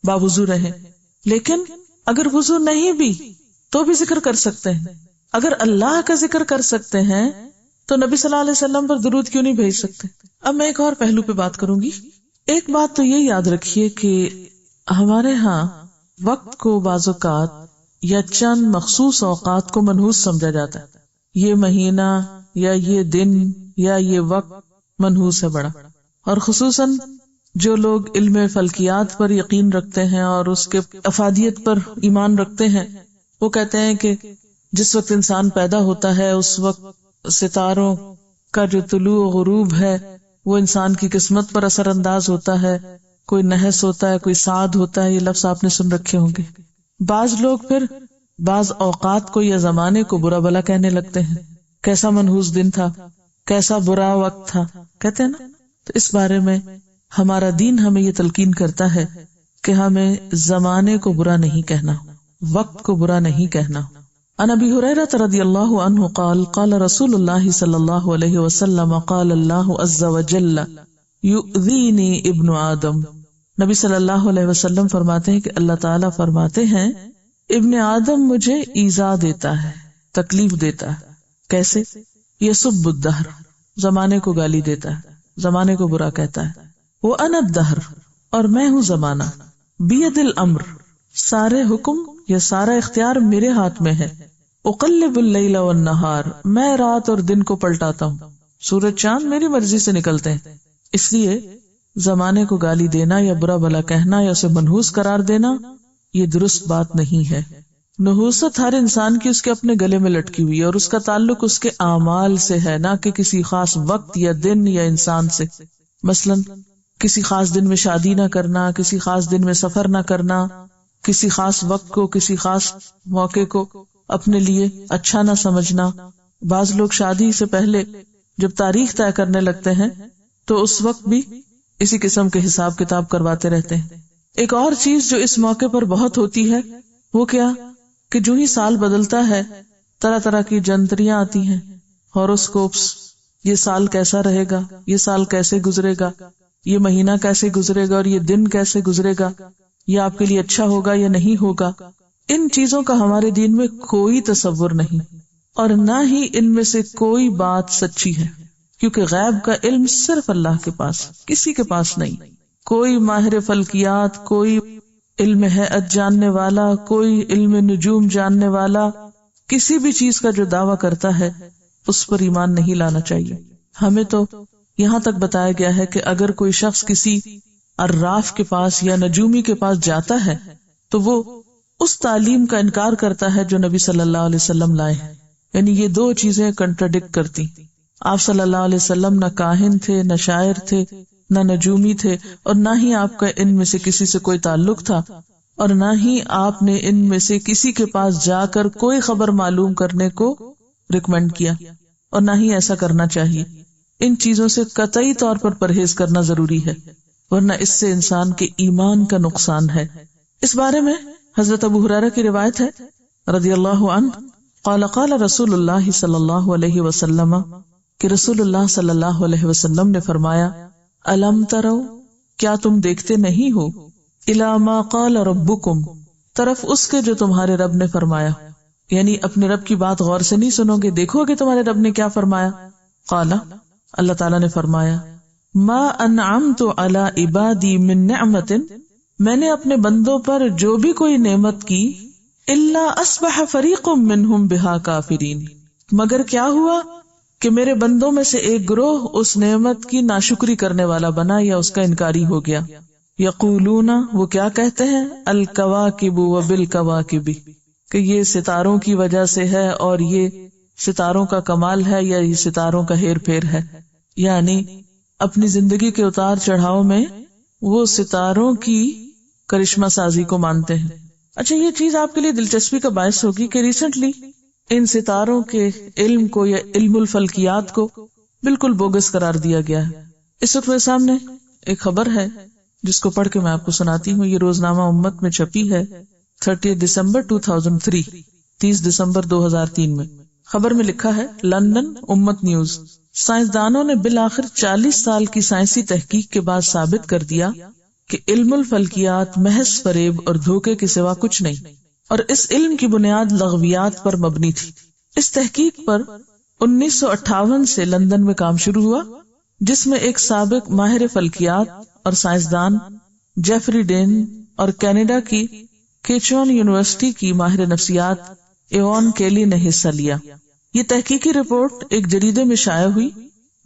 باوضو رہیں۔ لیکن اگر وضو نہیں بھی تو بھی ذکر کر سکتے ہیں۔ اگر اللہ کا ذکر کر سکتے ہیں تو نبی صلی اللہ علیہ وسلم پر درود کیوں نہیں بھیج سکتے؟ اب میں ایک اور پہلو پہ بات کروں گی۔ ایک بات تو یہ یاد رکھیے کہ ہمارے ہاں وقت کو بعض اوقات یا چند مخصوص اوقات کو منحوس سمجھا جاتا ہے۔ یہ مہینہ یا یہ دن یا یہ وقت منحوس ہے بڑا، اور خصوصاً جو لوگ علم فلکیات پر یقین رکھتے ہیں اور اس کے افادیت پر ایمان رکھتے ہیں، وہ کہتے ہیں کہ جس وقت انسان پیدا ہوتا ہے اس وقت ستاروں کا جو طلوع و غروب ہے وہ انسان کی قسمت پر اثر انداز ہوتا ہے۔ کوئی نحس ہوتا ہے، کوئی سعد ہوتا ہے، یہ لفظ آپ نے سن رکھے ہوں گے۔ بعض لوگ پھر بعض اوقات کو یا زمانے کو برا بھلا کہنے لگتے ہیں، کیسا منحوس دن تھا، کیسا برا وقت تھا، کہتے ہیں نا۔ تو اس بارے میں ہمارا دین ہمیں یہ تلقین کرتا ہے کہ ہمیں زمانے کو برا نہیں کہنا، وقت کو برا نہیں کہنا۔ عن ابی ہریرہ رضی اللہ عنہ قال قال رسول اللہ صلی اللہ علیہ وسلم قال اللہ عز وجل یؤذینی ابن آدم۔ نبی صلی اللہ علیہ وسلم فرماتے ہیں کہ اللہ تعالیٰ فرماتے ہیں ابن آدم مجھے ایذا دیتا ہے، تکلیف دیتا ہے۔ کیسے؟ یسب الدہر، زمانے کو گالی دیتا ہے، زمانے کو برا کہتا ہے۔ وَأَنَا الدَّهْرُ، اور میں ہوں زمانہ۔ بِيَدِ الْأَمْرُ، سارے حکم یا سارا اختیار میرے ہاتھ میں ہے۔ اقلب اللیل والنہار، میں رات اور دن کو پلٹاتا ہوں، سورج چاند میری مرضی سے نکلتے ہیں۔ اس لیے زمانے کو گالی دینا یا برا بھلا کہنا یا اسے منحوس قرار دینا یہ درست بات نہیں ہے۔ نحوست ہر انسان کی اس کے اپنے گلے میں لٹکی ہوئی ہے اور اس کا تعلق اس کے اعمال سے ہے، نہ کہ کسی خاص وقت یا دن یا انسان سے۔ مثلا کسی خاص دن میں شادی نہ کرنا، کسی خاص دن میں سفر نہ کرنا، کسی خاص وقت کو، کسی خاص موقع کو اپنے لیے اچھا نہ سمجھنا۔ بعض لوگ شادی سے پہلے جب تاریخ طے کرنے لگتے ہیں تو اس وقت بھی اسی قسم کے حساب کتاب کرواتے رہتے ہیں۔ ایک اور چیز جو اس موقع پر بہت ہوتی ہے وہ کیا کہ جو ہی سال بدلتا ہے طرح طرح کی جنتریاں آتی ہیں، ہاروسکوپس، یہ سال کیسا رہے گا، یہ سال کیسے گزرے گا، یہ مہینہ کیسے گزرے گا اور یہ دن کیسے گزرے گا، یہ آپ کے لیے اچھا ہوگا یا نہیں ہوگا۔ ان چیزوں کا ہمارے دین میں کوئی تصور نہیں اور نہ ہی ان میں سے کوئی بات سچی ہے، کیونکہ غیب کا علم صرف اللہ کے پاس، کسی کے پاس نہیں۔ کوئی ماہر فلکیات، کوئی علم ہیئت جاننے والا، کوئی علم نجوم جاننے والا کسی بھی چیز کا جو دعویٰ کرتا ہے اس پر ایمان نہیں لانا چاہیے. ہمیں تو یہاں تک بتایا گیا ہے کہ اگر کوئی شخص کسی عراف کے پاس یا نجومی کے پاس جاتا ہے تو وہ اس تعلیم کا انکار کرتا ہے جو نبی صلی اللہ علیہ وسلم لائے ہیں. یعنی یہ دو چیزیں کنٹراڈکٹ کرتی. آپ صلی اللہ علیہ وسلم نہ کاہن تھے، نہ شاعر تھے، نہ نجومی تھے، اور نہ ہی آپ کا ان میں سے کسی سے کوئی تعلق تھا، اور نہ ہی آپ نے ان میں سے کسی کے پاس جا کر کوئی خبر معلوم کرنے کو ریکمینڈ کیا، اور نہ ہی ایسا کرنا چاہیے. ان چیزوں سے قطعی طور پر پرہیز کرنا ضروری ہے، ورنہ اس سے انسان کے ایمان کا نقصان ہے. اس بارے میں حضرت ابو ہریرہ کی روایت ہے رضی اللہ عنہ، قال قال رسول اللہ صلی اللہ علیہ وسلم، کہ رسول اللہ صلی اللہ علیہ وسلم نے فرمایا، الم ترو، کیا تم دیکھتے نہیں ہو، الی ما قال ربکم، طرف اس کے جو تمہارے رب نے فرمایا. یعنی اپنے رب کی بات غور سے نہیں سنو گے، دیکھو گے تمہارے رب نے کیا فرمایا. قال، اللہ تعالیٰ نے فرمایا، ما انعمت علی عبادی من نعمت، میں نے اپنے بندوں پر جو بھی کوئی نعمت کی، الا اصبح فریق منہم بہا کافرین، مگر کیا ہوا کہ میرے بندوں میں سے ایک گروہ اس نعمت کی ناشکری کرنے والا بنا یا اس کا انکاری ہو گیا. یقولون، وہ کیا کہتے ہیں، الکواکب وبالکواکب، کہ یہ ستاروں کی وجہ سے ہے اور یہ ستاروں کا کمال ہے یا یہ ستاروں کا ہیر پھیر ہے. یعنی اپنی زندگی کے اتار چڑھاؤ میں وہ ستاروں کی کرشمہ سازی کو مانتے ہیں. اچھا، یہ چیز آپ کے لیے دلچسپی کا باعث ہوگی کہ ریسنٹلی ان ستاروں کے علم کو یا علم الفلکیات کو بالکل بوگس قرار دیا گیا ہے. اس وقت میرے سامنے ایک خبر ہے جس کو پڑھ کے میں آپ کو سناتی ہوں. یہ روزنامہ امت میں چھپی ہے 30 دسمبر 2003، 30 دسمبر 2003 میں. خبر میں لکھا ہے، لندن امت نیوز، سائنسدانوں نے بالآخر 40 سال کی سائنسی تحقیق کے بعد ثابت کر دیا کہ علم الفلکیات محض فریب اور دھوکے کے سوا کچھ نہیں، اور اس علم کی بنیاد لغویات پر مبنی تھی. اس تحقیق پر 1958 سے لندن میں کام شروع ہوا، جس میں ایک سابق ماہر فلکیات اور سائنسدان جیفری ڈین اور کینیڈا کی کیچون یونیورسٹی کی ماہر نفسیات ایوان کیلی نے حصہ لیا. یہ تحقیقی رپورٹ ایک جریدے میں شائع ہوئی.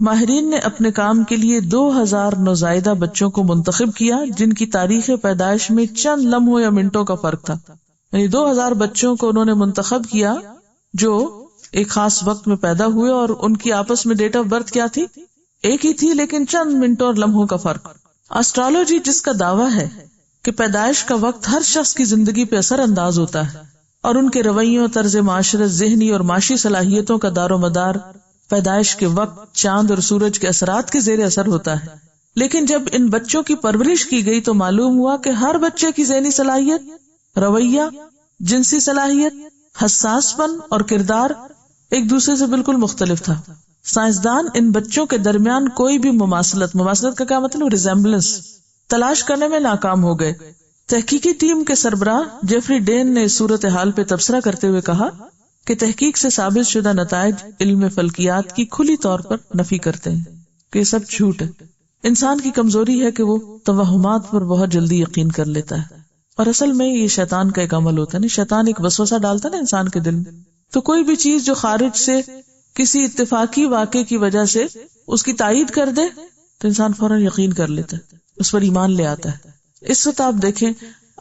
ماہرین نے اپنے کام کے لیے 2000 نوزائیدہ بچوں کو منتخب کیا جن کی تاریخ پیدائش میں چند لمحوں یا منٹوں کا فرق تھا. یعنی 2000 بچوں کو انہوں نے منتخب کیا جو ایک خاص وقت میں پیدا ہوئے، اور ان کی آپس میں ڈیٹ آف برتھ کیا تھی، ایک ہی تھی، لیکن چند منٹوں اور لمحوں کا فرق. اسٹرالوجی، جس کا دعویٰ ہے کہ پیدائش کا وقت ہر شخص کی زندگی پہ اثر انداز ہوتا ہے اور ان کے رویوں، طرز معاشرت، ذہنی اور معاشی صلاحیتوں کا دار و مدار پیدائش کے وقت چاند اور سورج کے اثرات کے زیر اثر ہوتا ہے. لیکن جب ان بچوں کی پرورش کی گئی تو معلوم ہوا کہ ہر بچے کی ذہنی صلاحیت، رویہ، جنسی صلاحیت، حساس پن اور کردار ایک دوسرے سے بالکل مختلف تھا. سائنسدان ان بچوں کے درمیان کوئی بھی مماثلت کا کیا مطلب، ریزمبلنس تلاش کرنے میں ناکام ہو گئے. تحقیقی ٹیم کے سربراہ جیفری ڈین نے صورتحال پہ تبصرہ کرتے ہوئے کہا کہ تحقیق سے ثابت شدہ نتائج علم فلکیات کی کھلی طور پر نفی کرتے ہیں کہ یہ سب جھوٹ ہے. انسان کی کمزوری ہے کہ وہ توہمات پر بہت جلدی یقین کر لیتا ہے، اور اصل میں یہ شیطان کا ایک عمل ہوتا ہے. نہیں، شیطان ایک وسوسہ ڈالتا ہے نا انسان کے دل میں، تو کوئی بھی چیز جو خارج سے کسی اتفاقی واقعے کی وجہ سے اس کی تائید کر دے تو انسان فوراً یقین کر لیتا ہے، اس پر ایمان لے آتا ہے. اس وقت آپ دیکھیں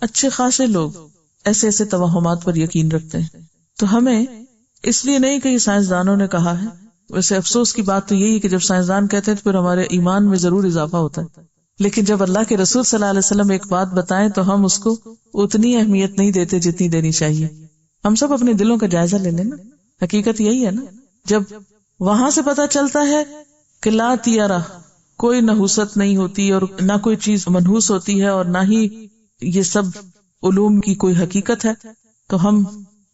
اچھے خاصے لوگ ایسے ایسے توہمات پر یقین رکھتے ہیں. تو ہمیں اس لیے نہیں کہ یہ سائنسدانوں نے کہا ہے، ویسے افسوس کی بات تو یہی ہے کہ جب سائنسدان کہتے ہیں تو پھر ہمارے ایمان میں ضرور اضافہ ہوتا ہے، لیکن جب اللہ کے رسول صلی اللہ علیہ وسلم ایک بات بتائیں تو ہم اس کو اتنی اہمیت نہیں دیتے جتنی دینی چاہیے. ہم سب اپنے دلوں کا جائزہ لے لیں نا، حقیقت یہی ہے نا. جب وہاں سے پتہ چلتا ہے کہ لا تیارہ، کوئی نحوست نہیں ہوتی اور نہ کوئی چیز منحوس ہوتی ہے اور نہ ہی یہ سب علوم کی کوئی حقیقت ہے، تو ہم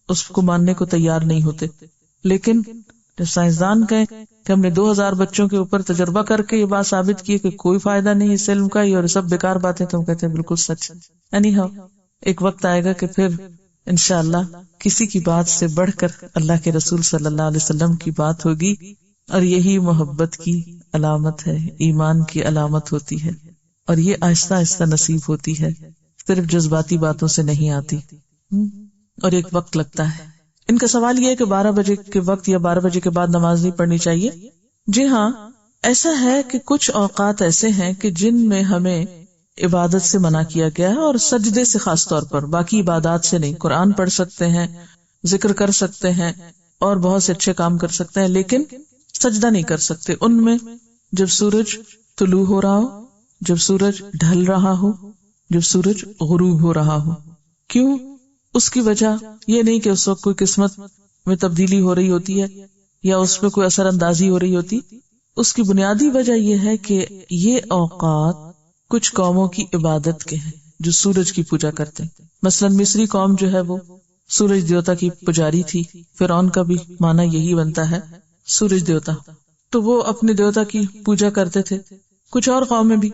اس کو ماننے کو تیار نہیں ہوتے. لیکن جب سائنسدان کہیں کہ ہم نے 2000 بچوں کے اوپر تجربہ کر کے یہ بات ثابت کی کہ کوئی فائدہ نہیں اس علم کا، اور سب بیکار باتیں، تو ہم کہتے ہیں بالکل سچ. یعنی ایک وقت آئے گا کہ پھر انشاءاللہ کسی کی بات سے بڑھ کر اللہ کے رسول صلی اللہ علیہ وسلم کی بات ہوگی، اور یہی محبت کی علامت ہے، ایمان کی علامت ہوتی ہے. اور یہ آہستہ آہستہ نصیب ہوتی ہے، صرف جذباتی باتوں سے نہیں آتی، اور ایک وقت لگتا ہے۔ ان کا سوال یہ ہے کہ 12 بجے کے وقت یا 12 بجے کے بعد نماز نہیں پڑھنی چاہیے۔ جی ہاں، ایسا ہے کہ کچھ اوقات ایسے ہیں کہ جن میں ہمیں عبادت سے منع کیا گیا ہے، اور سجدے سے خاص طور پر، باقی عبادات سے نہیں۔ قرآن پڑھ سکتے ہیں، ذکر کر سکتے ہیں، اور بہت سے اچھے کام کر سکتے ہیں، لیکن سجدہ نہیں کر سکتے ان میں جب سورج طلوع ہو رہا ہو، جب سورج ڈھل رہا ہو، جب سورج غروب ہو رہا ہو۔ کیوں؟ اس کی وجہ یہ نہیں کہ اس وقت کوئی قسمت میں تبدیلی ہو رہی ہوتی ہے یا اس پہ کوئی اثر اندازی ہو رہی ہوتی، اس کی بنیادی وجہ یہ ہے کہ یہ اوقات کچھ قوموں کی عبادت کے ہیں جو سورج کی پوجا کرتے ہیں۔ مثلا مصری قوم جو ہے وہ سورج دیوتا کی پجاری تھی، فرعون کا بھی معنی یہی بنتا ہے سورج دیوتا، تو وہ اپنے دیوتا کی پوجا کرتے تھے۔ کچھ اور قومیں بھی،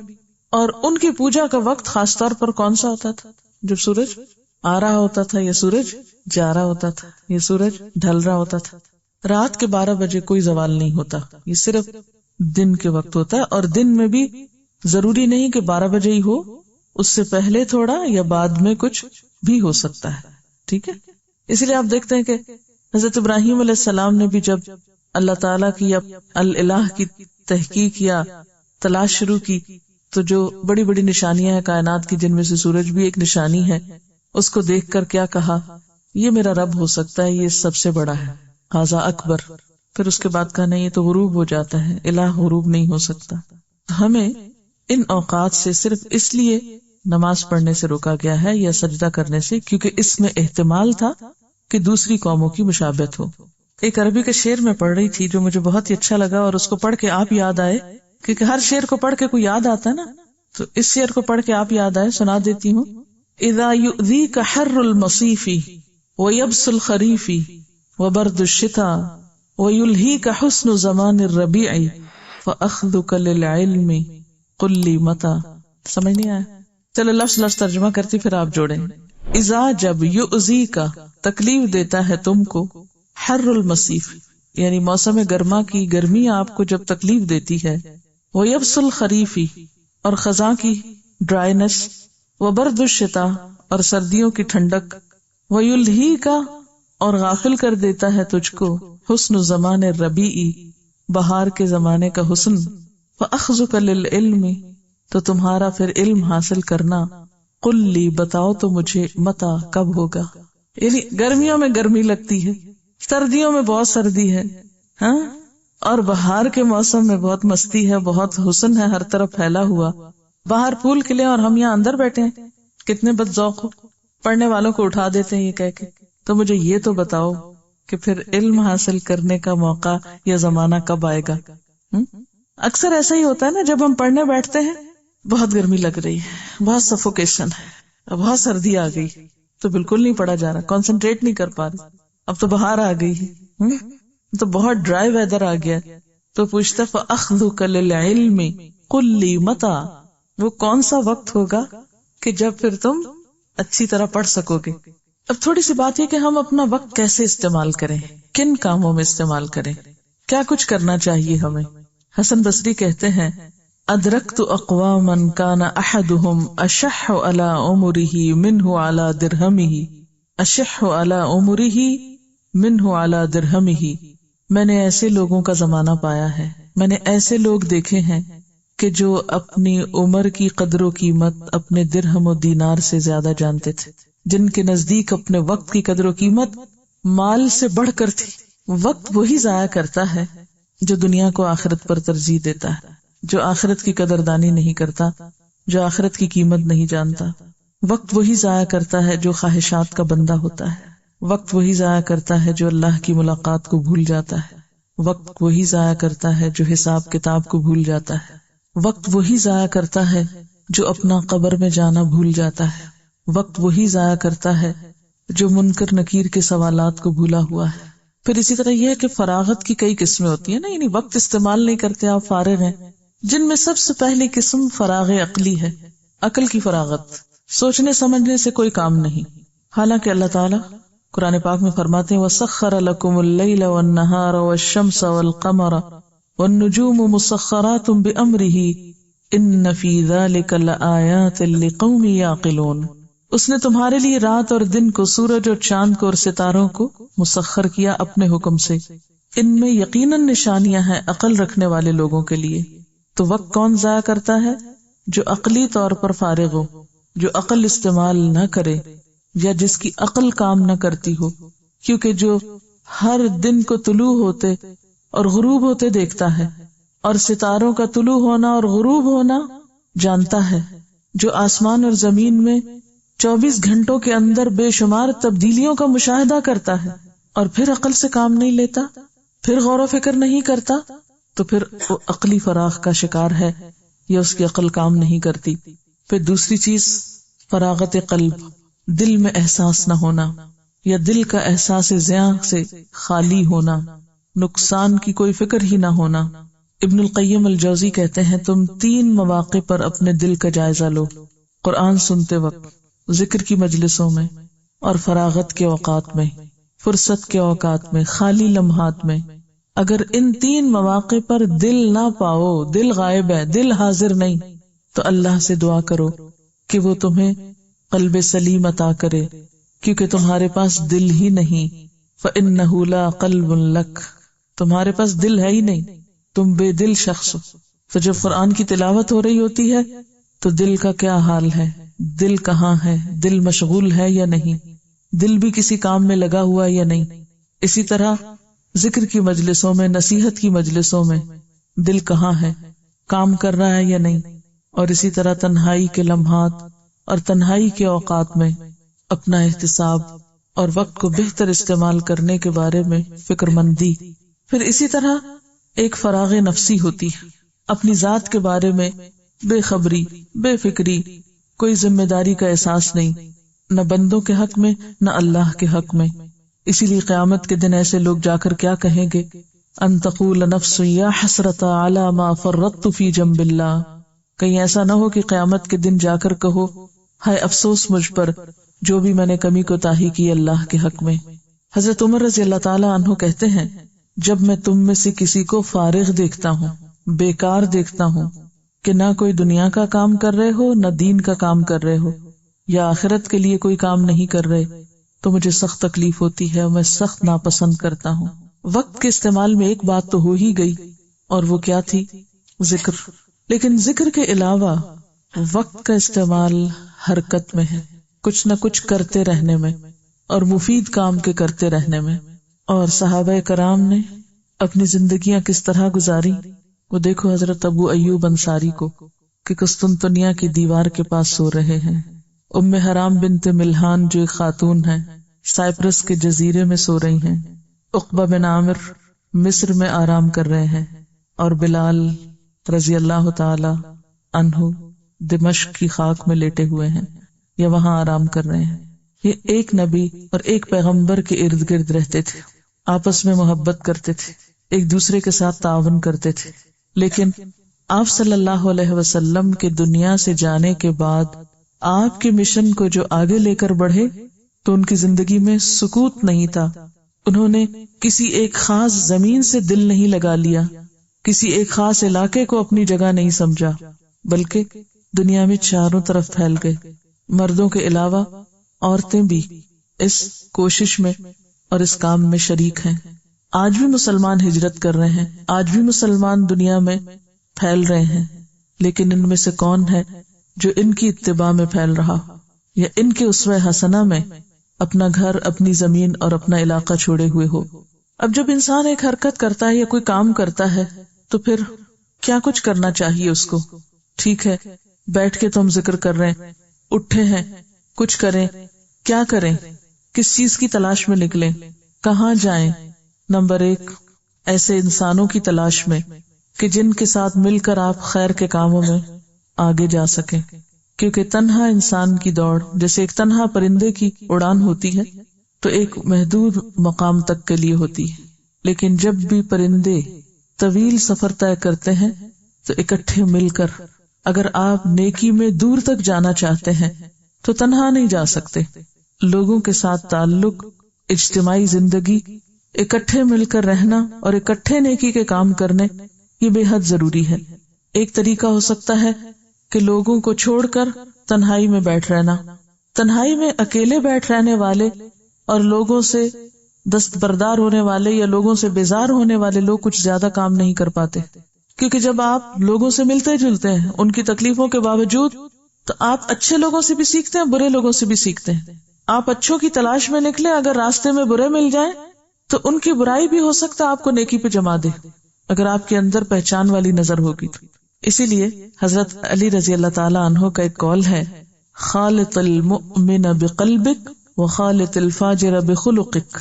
اور ان کی پوجا کا وقت خاص طور پر کون سا ہوتا تھا؟ جب سورج آ رہا ہوتا تھا، یا سورج جا رہا ہوتا تھا، یا سورج ڈھل رہا ہوتا تھا۔ رات کے 12 بجے کوئی زوال نہیں ہوتا، یہ صرف دن کے وقت ہوتا ہے، اور دن میں بھی ضروری نہیں کہ 12 بجے ہی ہو، اس سے پہلے تھوڑا یا بعد میں کچھ بھی ہو سکتا ہے، ٹھیک ہے۔ اسی لیے آپ دیکھتے ہیں کہ حضرت ابراہیم علیہ السلام نے بھی جب اللہ تعالیٰ کی یا الہ کی تحقیق یا تلاش شروع کی، تو جو بڑی بڑی نشانیاں ہیں کائنات کی، جن میں سے سورج بھی ایک نشانی ہے، اس کو دیکھ کر کیا کہا؟ یہ میرا رب ہو سکتا ہے، یہ سب سے بڑا ہے، ھذا اکبر۔ پھر اس کے بعد کہا نہیں، یہ تو غروب ہو جاتا ہے، الہ غروب نہیں ہو سکتا۔ ہمیں ان اوقات سے صرف اس لیے نماز پڑھنے سے روکا گیا ہے یا سجدہ کرنے سے کیونکہ اس میں احتمال تھا کہ دوسری قوموں کی مشابہت ہو۔ ایک عربی کے شعر میں پڑھ رہی تھی جو مجھے بہت ہی اچھا لگا، اور اس کو پڑھ کے آپ یاد آئے، کیونکہ ہر شعر کو پڑھ کے کوئی یاد آتا ہے نا، تو اس شعر کو پڑھ کے آپ یاد آئے، سنا دیتی ہوں۔ اذا یؤذیک حر المصیف ویبس الخریف وبرد الشتاء ویلہیک حسن زمان الربیع فاخذک للعلم قل لی متی۔ سمجھ نہیں آیا؟ چلو لفظ لفظ ترجمہ کرتی پھر آپ جوڑیں۔ اذا جب، یؤذیک تکلیف دیتا ہے تم کو، حر المصیف یعنی موسم گرما کی گرمی آپ کو جب تکلیف دیتی ہے، ویبس الخریف اور خزاں کی ڈرائینس، وبرد الشتاء اور سردیوں کی ٹھنڈک، ویلہیک اور غافل کر دیتا ہے تجھ کو، حسن زمان الربیع بہار کے زمانے کا حسن، فاخذک للعلم تو تمہارا پھر علم حاصل کرنا، قل لی بتاؤ تو مجھے، متی کب ہوگا۔ یعنی گرمیوں میں گرمی لگتی ہے، سردیوں میں بہت سردی ہے، ہاں، اور بہار کے موسم میں بہت مستی ہے، بہت حسن ہے ہر طرف پھیلا ہوا۔ باہر پھول کھلے اور ہم یہاں اندر بیٹھے ہیں، کتنے بد ذوق ہو، پڑھنے والوں کو اٹھا دیتے ہیں یہ کہہ کے، تو مجھے یہ تو بتاؤ کہ پھر علم حاصل کرنے کا موقع یا زمانہ کب آئے گا۔ اکثر ایسا ہی ہوتا ہے نا، جب ہم پڑھنے بیٹھتے ہیں بہت گرمی لگ رہی ہے، بہت سفوکیشن ہے، بہت سردی آ گئی، تو بالکل نہیں پڑھا جا رہا، کنسنٹریٹ نہیں کر پا رہے، اب تو باہر آ گئی ہے، تو بہت ڈرائی ویدر آ گیا، تو پوچھتا فاخذک للعلم قل لی متی، وہ کون سا وقت ہوگا کہ جب پھر تم اچھی طرح پڑھ سکو گے۔ اب تھوڑی سی بات یہ کہ ہم اپنا وقت کیسے استعمال کریں، کن کاموں میں استعمال کریں، کیا کچھ کرنا چاہیے ہمیں۔ حسن بصری کہتے ہیں، ادرکت اقواما کان احدهم اشح علی عمره منہ علی درہمہ، اشح علی عمره منہ علی درہمہ، میں نے ایسے لوگوں کا زمانہ پایا ہے، میں نے ایسے لوگ دیکھے ہیں کہ جو اپنی عمر کی قدر و قیمت اپنے درہم و دینار سے زیادہ جانتے تھے، جن کے نزدیک اپنے وقت کی قدر و قیمت مال سے بڑھ کر تھی۔ وقت وہی ضائع کرتا ہے جو دنیا کو آخرت پر ترجیح دیتا ہے، جو آخرت کی قدردانی نہیں کرتا، جو آخرت کی قیمت نہیں جانتا۔ وقت وہی ضائع کرتا ہے جو خواہشات کا بندہ ہوتا ہے، وقت وہی ضائع کرتا ہے جو اللہ کی ملاقات کو بھول جاتا ہے، وقت وہی ضائع کرتا ہے جو حساب کتاب کو بھول جاتا ہے، وقت وہی ضائع کرتا ہے جو اپنا قبر میں جانا بھول جاتا ہے، وقت وہی ضائع کرتا ہے جو منکر نکیر کے سوالات کو بھولا ہوا ہے۔ پھر اسی طرح یہ ہے کہ فراغت کی کئی قسمیں ہوتی ہیں نا، یعنی وقت استعمال نہیں کرتے، آپ فارغ ہیں، جن میں سب سے پہلی قسم فراغ عقلی ہے، عقل کی فراغت، سوچنے سمجھنے سے کوئی کام نہیں۔ حالانکہ اللہ تعالیٰ قرآن پاک میں فرماتے ہیں وَسَخَّرَ لَكُمُ اللَّيْلَ وَالنَّهَارَ وَالشَّمْسَ وَالْقَمَرَ وَالنُّجُومُ مُسَخَّرَاتٌ بِأَمْرِهِ ان فی ذلک لآیات لقوم یعقلون، اس نے تمہارے لیے رات اور دن کو، سورج اور چاند کو اور ستاروں کو مسخر کیا اپنے حکم سے، ان میں یقیناً نشانیاں ہیں عقل رکھنے والے لوگوں کے لیے۔ تو وقت کون ضائع کرتا ہے؟ جو عقلی طور پر فارغ ہو، جو عقل استعمال نہ کرے یا جس کی عقل کام نہ کرتی ہو، کیونکہ جو ہر دن کو طلوع ہوتے اور غروب ہوتے دیکھتا ہے اور ستاروں کا طلوع ہونا اور غروب ہونا جانتا ہے، جو آسمان اور زمین میں 24 گھنٹوں کے اندر بے شمار تبدیلیوں کا مشاہدہ کرتا ہے اور پھر عقل سے کام نہیں لیتا، پھر غور و فکر نہیں کرتا، تو پھر وہ عقلی فراغ کا شکار ہے یا اس کی عقل کام نہیں کرتی۔ پھر دوسری چیز فراغت قلب، دل میں احساس نہ ہونا یا دل کا احساس زیاں سے خالی ہونا، نقصان کی کوئی فکر ہی نہ ہونا۔ ابن القیم الجوزی کہتے ہیں تم 3 مواقع پر اپنے دل کا جائزہ لو، قرآن سنتے وقت، ذکر کی مجلسوں میں اور فراغت کے اوقات میں، فرصت کے اوقات میں، خالی لمحات میں۔ اگر ان 3 مواقع پر دل نہ پاؤ، دل غائب ہے، دل حاضر نہیں، تو اللہ سے دعا کرو کہ وہ تمہیں قلب سلیم عطا کرے، کیونکہ تمہارے پاس دل ہی نہیں۔ فَإِنَّهُ لَا قَلْبٌ لَكَ، تمہارے پاس دل ہے ہی نہیں، تم بے دل شخص ہو۔ تو جب قرآن کی تلاوت ہو رہی ہوتی ہے تو دل کا کیا حال ہے، دل کہاں ہے، دل مشغول ہے یا نہیں، دل بھی کسی کام میں لگا ہوا یا نہیں۔ اسی طرح ذکر کی مجلسوں میں، نصیحت کی مجلسوں میں دل کہاں ہے، کام کر رہا ہے یا نہیں۔ اور اسی طرح تنہائی کے لمحات اور تنہائی کے اوقات میں اپنا احتساب اور وقت کو بہتر استعمال کرنے کے بارے میں فکر مندی۔ پھر اسی طرح ایک فراغ نفسی ہوتی ہے، اپنی ذات کے بارے میں بے خبری، بے فکری، کوئی ذمہ داری کا احساس نہیں، نہ بندوں کے حق میں نہ اللہ کے حق میں۔ اسی لیے قیامت کے دن ایسے لوگ جا کر کیا کہیں گے، ان تقول نفس یا حسرۃ علی ما فرطت فی جنب اللہ، کہیں ایسا نہ ہو کہ قیامت کے دن جا کر کہو ہائے افسوس مجھ پر جو بھی میں نے کمی کوتاہی کی اللہ کے حق میں۔ حضرت عمر رضی اللہ تعالی عنہ کہتے ہیں جب میں تم میں سے کسی کو فارغ دیکھتا ہوں، بیکار دیکھتا ہوں کہ نہ کوئی دنیا کا کام کر رہے ہو نہ دین کا کام کر رہے ہو یا آخرت کے لیے کوئی کام نہیں کر رہے، تو مجھے سخت تکلیف ہوتی ہے اور میں سخت ناپسند کرتا ہوں۔ وقت کے استعمال میں ایک بات تو ہو ہی گئی، اور وہ کیا تھی؟ ذکر۔ لیکن ذکر کے علاوہ وقت کا استعمال حرکت میں ہے، کچھ نہ کچھ کرتے رہنے میں اور مفید کام کے کرتے رہنے میں۔ اور صحابہ کرام نے اپنی زندگیاں کس طرح گزاری، وہ دیکھو حضرت ابو ایوب انصاری کو کہ قسطنطنیہ کی دیوار کے پاس سو رہے ہیں، ام حرام بنت ملحان جو ایک خاتون ہے سائپرس کے جزیرے میں سو رہی ہیں، عقبہ بن عامر مصر میں آرام کر رہے ہیں، اور بلال رضی اللہ تعالی عنہ دمشق کی خاک میں لیٹے ہوئے ہیں یا وہاں آرام کر رہے ہیں۔ یہ ایک نبی اور ایک پیغمبر کے ارد گرد رہتے تھے، آپس میں محبت کرتے تھے، ایک دوسرے کے ساتھ تعاون کرتے تھے۔ لیکن آپ صلی اللہ علیہ وسلم کے دنیا سے جانے کے بعد آپ کے مشن کو جو آگے لے کر بڑھے تو ان کی زندگی میں سکوت نہیں تھا۔ انہوں نے کسی ایک خاص زمین سے دل نہیں لگا لیا، کسی ایک خاص علاقے کو اپنی جگہ نہیں سمجھا، بلکہ دنیا میں چاروں طرف پھیل گئے۔ مردوں کے علاوہ عورتیں بھی اس کوشش میں اور اس کام میں شریک ہیں۔ آج بھی مسلمان ہجرت کر رہے ہیں، آج بھی مسلمان دنیا میں پھیل رہے ہیں، لیکن ان میں سے کون ہے جو ان کی اتباع میں پھیل رہا یا ان کے اسوہ حسنہ میں اپنا گھر، اپنی زمین اور اپنا علاقہ چھوڑے ہوئے ہو؟ اب جب انسان ایک حرکت کرتا ہے یا کوئی کام کرتا ہے تو پھر کیا کچھ کرنا چاہیے اس کو؟ ٹھیک ہے، بیٹھ کے تو ہم ذکر کر رہے ہیں، اٹھے ہیں، کچھ کریں، کیا کریں، کس چیز کی تلاش میں نکلیں، کہاں جائیں؟ نمبر 1 ایسے انسانوں کی تلاش میں کہ جن کے ساتھ مل کر آپ خیر کے کاموں میں آگے جا سکیں، کیونکہ تنہا انسان کی دوڑ جیسے ایک تنہا پرندے کی اڑان ہوتی ہے تو ایک محدود مقام تک کے لیے ہوتی ہے، لیکن جب بھی پرندے طویل سفر طے کرتے ہیں تو اکٹھے مل کر اگر آپ نیکی میں دور تک جانا چاہتے ہیں تو تنہا نہیں جا سکتے۔ لوگوں کے ساتھ تعلق، اجتماعی زندگی، اکٹھے مل کر رہنا اور اکٹھے نیکی کے کام کرنے، یہ بے حد ضروری ہے۔ ایک طریقہ ہو سکتا ہے کہ لوگوں کو چھوڑ کر تنہائی میں بیٹھ رہنا. تنہائی میں اکیلے بیٹھ رہنے والے اور لوگوں سے دستبردار ہونے والے یا لوگوں سے بیزار ہونے والے لوگ کچھ زیادہ کام نہیں کر پاتے، کیونکہ جب آپ لوگوں سے ملتے جلتے ہیں ان کی تکلیفوں کے باوجود، تو آپ اچھے لوگوں سے بھی سیکھتے ہیں، برے لوگوں سے بھی سیکھتے ہیں. آپ اچھوں کی تلاش میں نکلے، اگر راستے میں برے مل جائیں تو ان کی برائی بھی ہو سکتا ہے آپ کو نیکی پہ جما دے، اگر آپ کے اندر پہچان والی نظر ہوگی. اسی لیے حضرت علی رضی اللہ تعالی عنہ کا ایک قول ہے، خالط المؤمن بقلبک وخالط الفاجر بخلقک،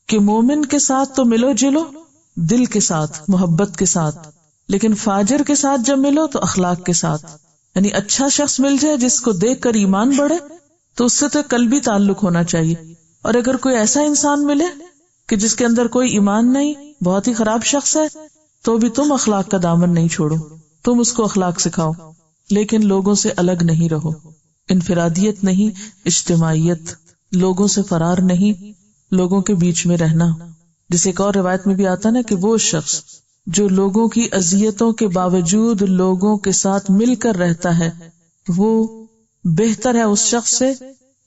کہ مومن کے ساتھ تو ملو جلو دل کے ساتھ، محبت کے ساتھ، لیکن فاجر کے ساتھ جب ملو تو اخلاق کے ساتھ. یعنی اچھا شخص مل جائے جس کو دیکھ کر ایمان بڑھے تو اس سے تو قلبی تعلق ہونا چاہیے، اور اگر کوئی ایسا انسان ملے کہ جس کے اندر کوئی ایمان نہیں، بہت ہی خراب شخص ہے، تو بھی تم اخلاق کا دامن نہیں چھوڑو، تم اس کو اخلاق سکھاؤ، لیکن لوگوں سے الگ نہیں رہو. انفرادیت نہیں، اجتماعیت، لوگوں سے فرار نہیں، لوگوں کے بیچ میں رہنا. جسے ایک اور روایت میں بھی آتا نا کہ وہ شخص جو لوگوں کی اذیتوں کے باوجود لوگوں کے ساتھ مل کر رہتا ہے وہ بہتر ہے اس شخص سے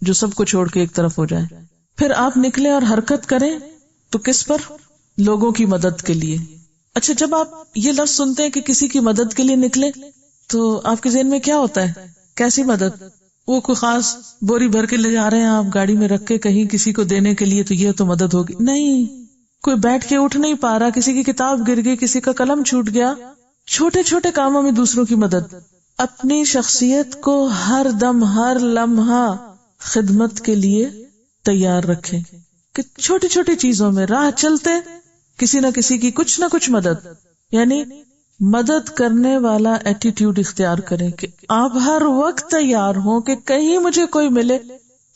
جو سب کو چھوڑ کے ایک طرف ہو جائے. پھر آپ نکلے اور حرکت کریں تو کس پر؟ لوگوں کی مدد کے لیے. اچھا، جب آپ یہ لفظ سنتے ہیں کہ کسی کی مدد کے لیے نکلے تو آپ کے ذہن میں کیا ہوتا ہے؟ کیسی مدد؟ وہ کوئی خاص بوری بھر کے لے جا رہے ہیں آپ گاڑی میں رکھ کے کہیں کسی کو دینے کے لیے تو یہ تو مدد ہوگی؟ نہیں. کوئی بیٹھ کے اٹھ نہیں پا رہا، کسی کی کتاب گر گئی، کسی کا قلم چھوٹ گیا، چھوٹے چھوٹے کاموں میں دوسروں کی مدد. اپنی شخصیت کو ہر دم ہر لمحہ خدمت کے لیے تیار رکھیں کہ چھوٹی چھوٹی چیزوں میں راہ چلتے کسی نہ کسی کی کچھ نہ کچھ مدد، یعنی مدد کرنے والا ایٹیٹیوڈ اختیار کریں کہ آپ ہر وقت تیار ہوں کہ کہیں مجھے کوئی ملے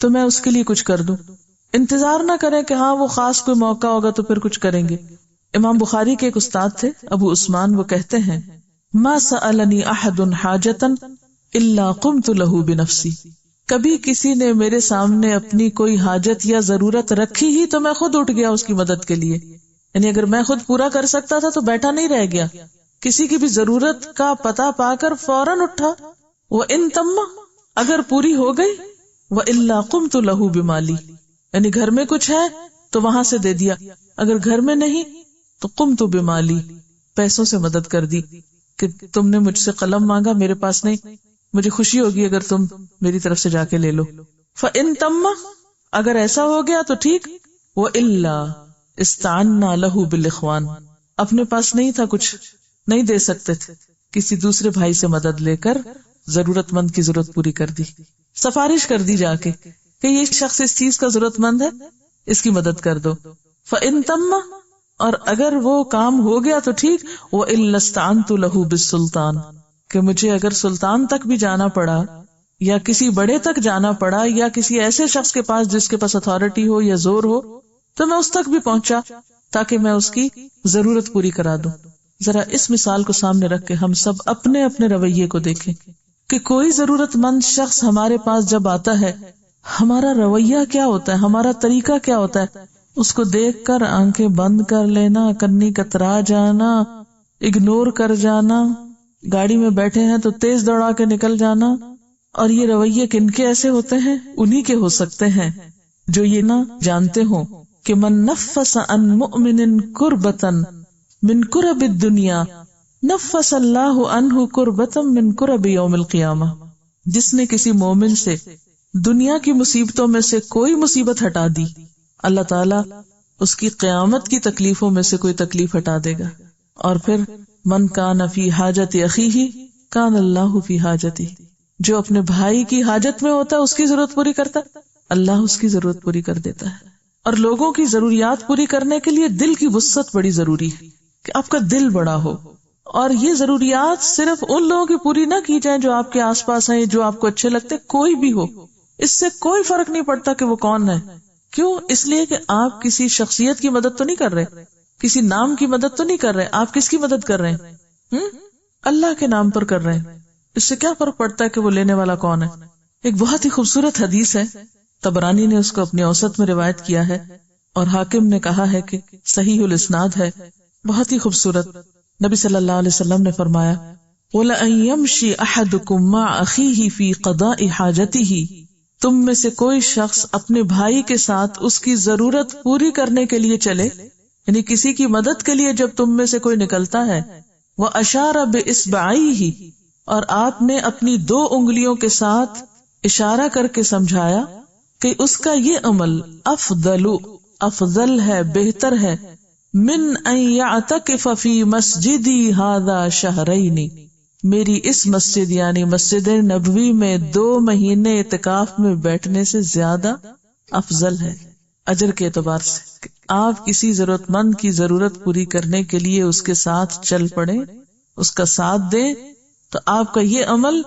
تو میں اس کے لیے کچھ کر دوں. انتظار نہ کریں کہ ہاں وہ خاص کوئی موقع ہوگا تو پھر کچھ کریں گے. امام بخاری کے ایک استاد تھے ابو عثمان، وہ کہتے ہیں ما سألنی احد حاجتا الا قمت له بنفسی، کبھی کسی نے میرے سامنے اپنی کوئی حاجت یا ضرورت رکھی ہی تو میں خود اٹھ گیا اس کی مدد کے لیے. یعنی اگر میں خود پورا کر سکتا تھا تو بیٹھا نہیں رہ گیا، کسی کی بھی ضرورت کا پتہ پا کر فوراً اٹھا. وَإِن تَمَّ، اگر پوری ہو گئی، وَإِلَّا قُمْتُ لَهُ بِمَالِي، یعنی گھر میں کچھ ہے تو وہاں سے دے دیا، اگر گھر میں نہیں تو قُمْتُ بِمَالِي، پیسوں سے مدد کر دی کہ تم نے مجھ سے قلم مانگا، میرے پاس نہیں، مجھے خوشی ہوگی اگر تم میری طرف سے جا کے لے لو. فَإِن تَمَّ، اگر ایسا ہو گیا تو ٹھیک، وَإِلَّا استعنا لہو بالاخوان، اپنے پاس نہیں تھا، کچھ نہیں دے سکتے تھے، کسی دوسرے بھائی سے مدد لے کر ضرورت مند کی ضرورت پوری کر دی، سفارش کر دی جا کے کہ یہ شخص اس چیز کا ضرورت مند ہے، اس کی مدد کر دو. فَإِن تَمَّ، اور اگر وہ کام ہو گیا تو ٹھیک، وَإِلَّا اسْتَعَنْتُ لَهُ بِالسُّلْطَانِ، کہ مجھے اگر سلطان تک بھی جانا پڑا یا کسی بڑے تک جانا پڑا یا کسی ایسے شخص کے پاس جس کے پاس اتھارٹی ہو یا زور ہو تو میں اس تک بھی پہنچا تاکہ میں اس کی ضرورت پوری کرا دوں. ذرا اس مثال کو سامنے رکھ کے ہم سب اپنے اپنے رویے کو دیکھیں کہ کوئی ضرورت مند شخص ہمارے پاس جب آتا ہے ہمارا رویہ کیا ہوتا ہے، ہمارا طریقہ کیا ہوتا ہے؟ اس کو دیکھ کر آنکھیں بند کر لینا، کنی کترا جانا، اگنور کر جانا، گاڑی میں بیٹھے ہیں تو تیز دوڑا کے نکل جانا. اور یہ رویے کن کے ایسے ہوتے ہیں؟ انہی کے ہو سکتے ہیں جو یہ نہ جانتے ہوں کہ من نفس عن مؤمن کربتا من کرب الدنیا نفس اللہ عنہ کربتا من کرب یوم القیامہ، جس نے کسی مومن سے دنیا کی مصیبتوں میں سے کوئی مصیبت ہٹا دی، اللہ تعالیٰ اس کی قیامت کی تکلیفوں میں سے کوئی تکلیف ہٹا دے گا. اور پھر من کان فی حاجت اخیہ کان اللہ فی حاجتہ، جو اپنے بھائی کی حاجت میں ہوتا ہے اس کی ضرورت پوری کرتا ہے، اللہ اس کی ضرورت پوری کر دیتا ہے. اور لوگوں کی ضروریات پوری کرنے کے لیے دل کی وسعت بڑی ضروری ہے کہ آپ کا دل بڑا ہو، اور یہ ضروریات صرف ان لوگوں کی پوری نہ کی جائیں جو آپ کے آس پاس ہیں، جو آپ کو اچھے لگتے، کوئی بھی ہو، اس سے کوئی فرق نہیں پڑتا کہ وہ کون ہے. کیوں؟ اس لیے کہ آپ کسی شخصیت کی مدد تو نہیں کر رہے، کسی نام کی مدد تو نہیں کر رہے، آپ کس کی مدد کر رہے ہیں؟ اللہ کے نام پر کر رہے ہیں. اس سے کیا فرق پڑتا ہے کہ وہ لینے والا کون ہے؟ ایک بہت ہی خوبصورت حدیث ہے، طبرانی نے اس کو اپنی اوسط میں روایت کیا ہے اور حاکم نے کہا ہے کہ صحیح الاسناد ہے، بہت ہی خوبصورت. نبی صلی اللہ علیہ وسلم نے فرمایا وَلَأَن يَمْشِي أَحَدُكُم مَّعَ أَخِيهِ فِي قَضَاءِ حَاجَتِهِ، تم میں سے کوئی شخص اپنے بھائی کے ساتھ اس کی ضرورت پوری کرنے کے لیے چلے، یعنی کسی کی مدد کے لیے جب تم میں سے کوئی نکلتا ہے، وَأَشَارَ بِإِصْبَعَيْهِ، اور آپ نے اپنی 2 انگلیوں کے ساتھ اشارہ کر کے سمجھایا کہ اس کا یہ عمل افضل ہے، بہتر ہے، من ان یعتکف فی مسجدی ھذا شہرین، میری اس مسجد یعنی مسجد نبوی میں 2 مہینے اعتکاف میں بیٹھنے سے زیادہ افضل ہے اجر کے اعتبار سے، کہ آپ کسی ضرورت مند کی ضرورت پوری کرنے کے لیے اس کے ساتھ چل پڑیں، اس کا ساتھ دیں، تو آپ کا یہ عمل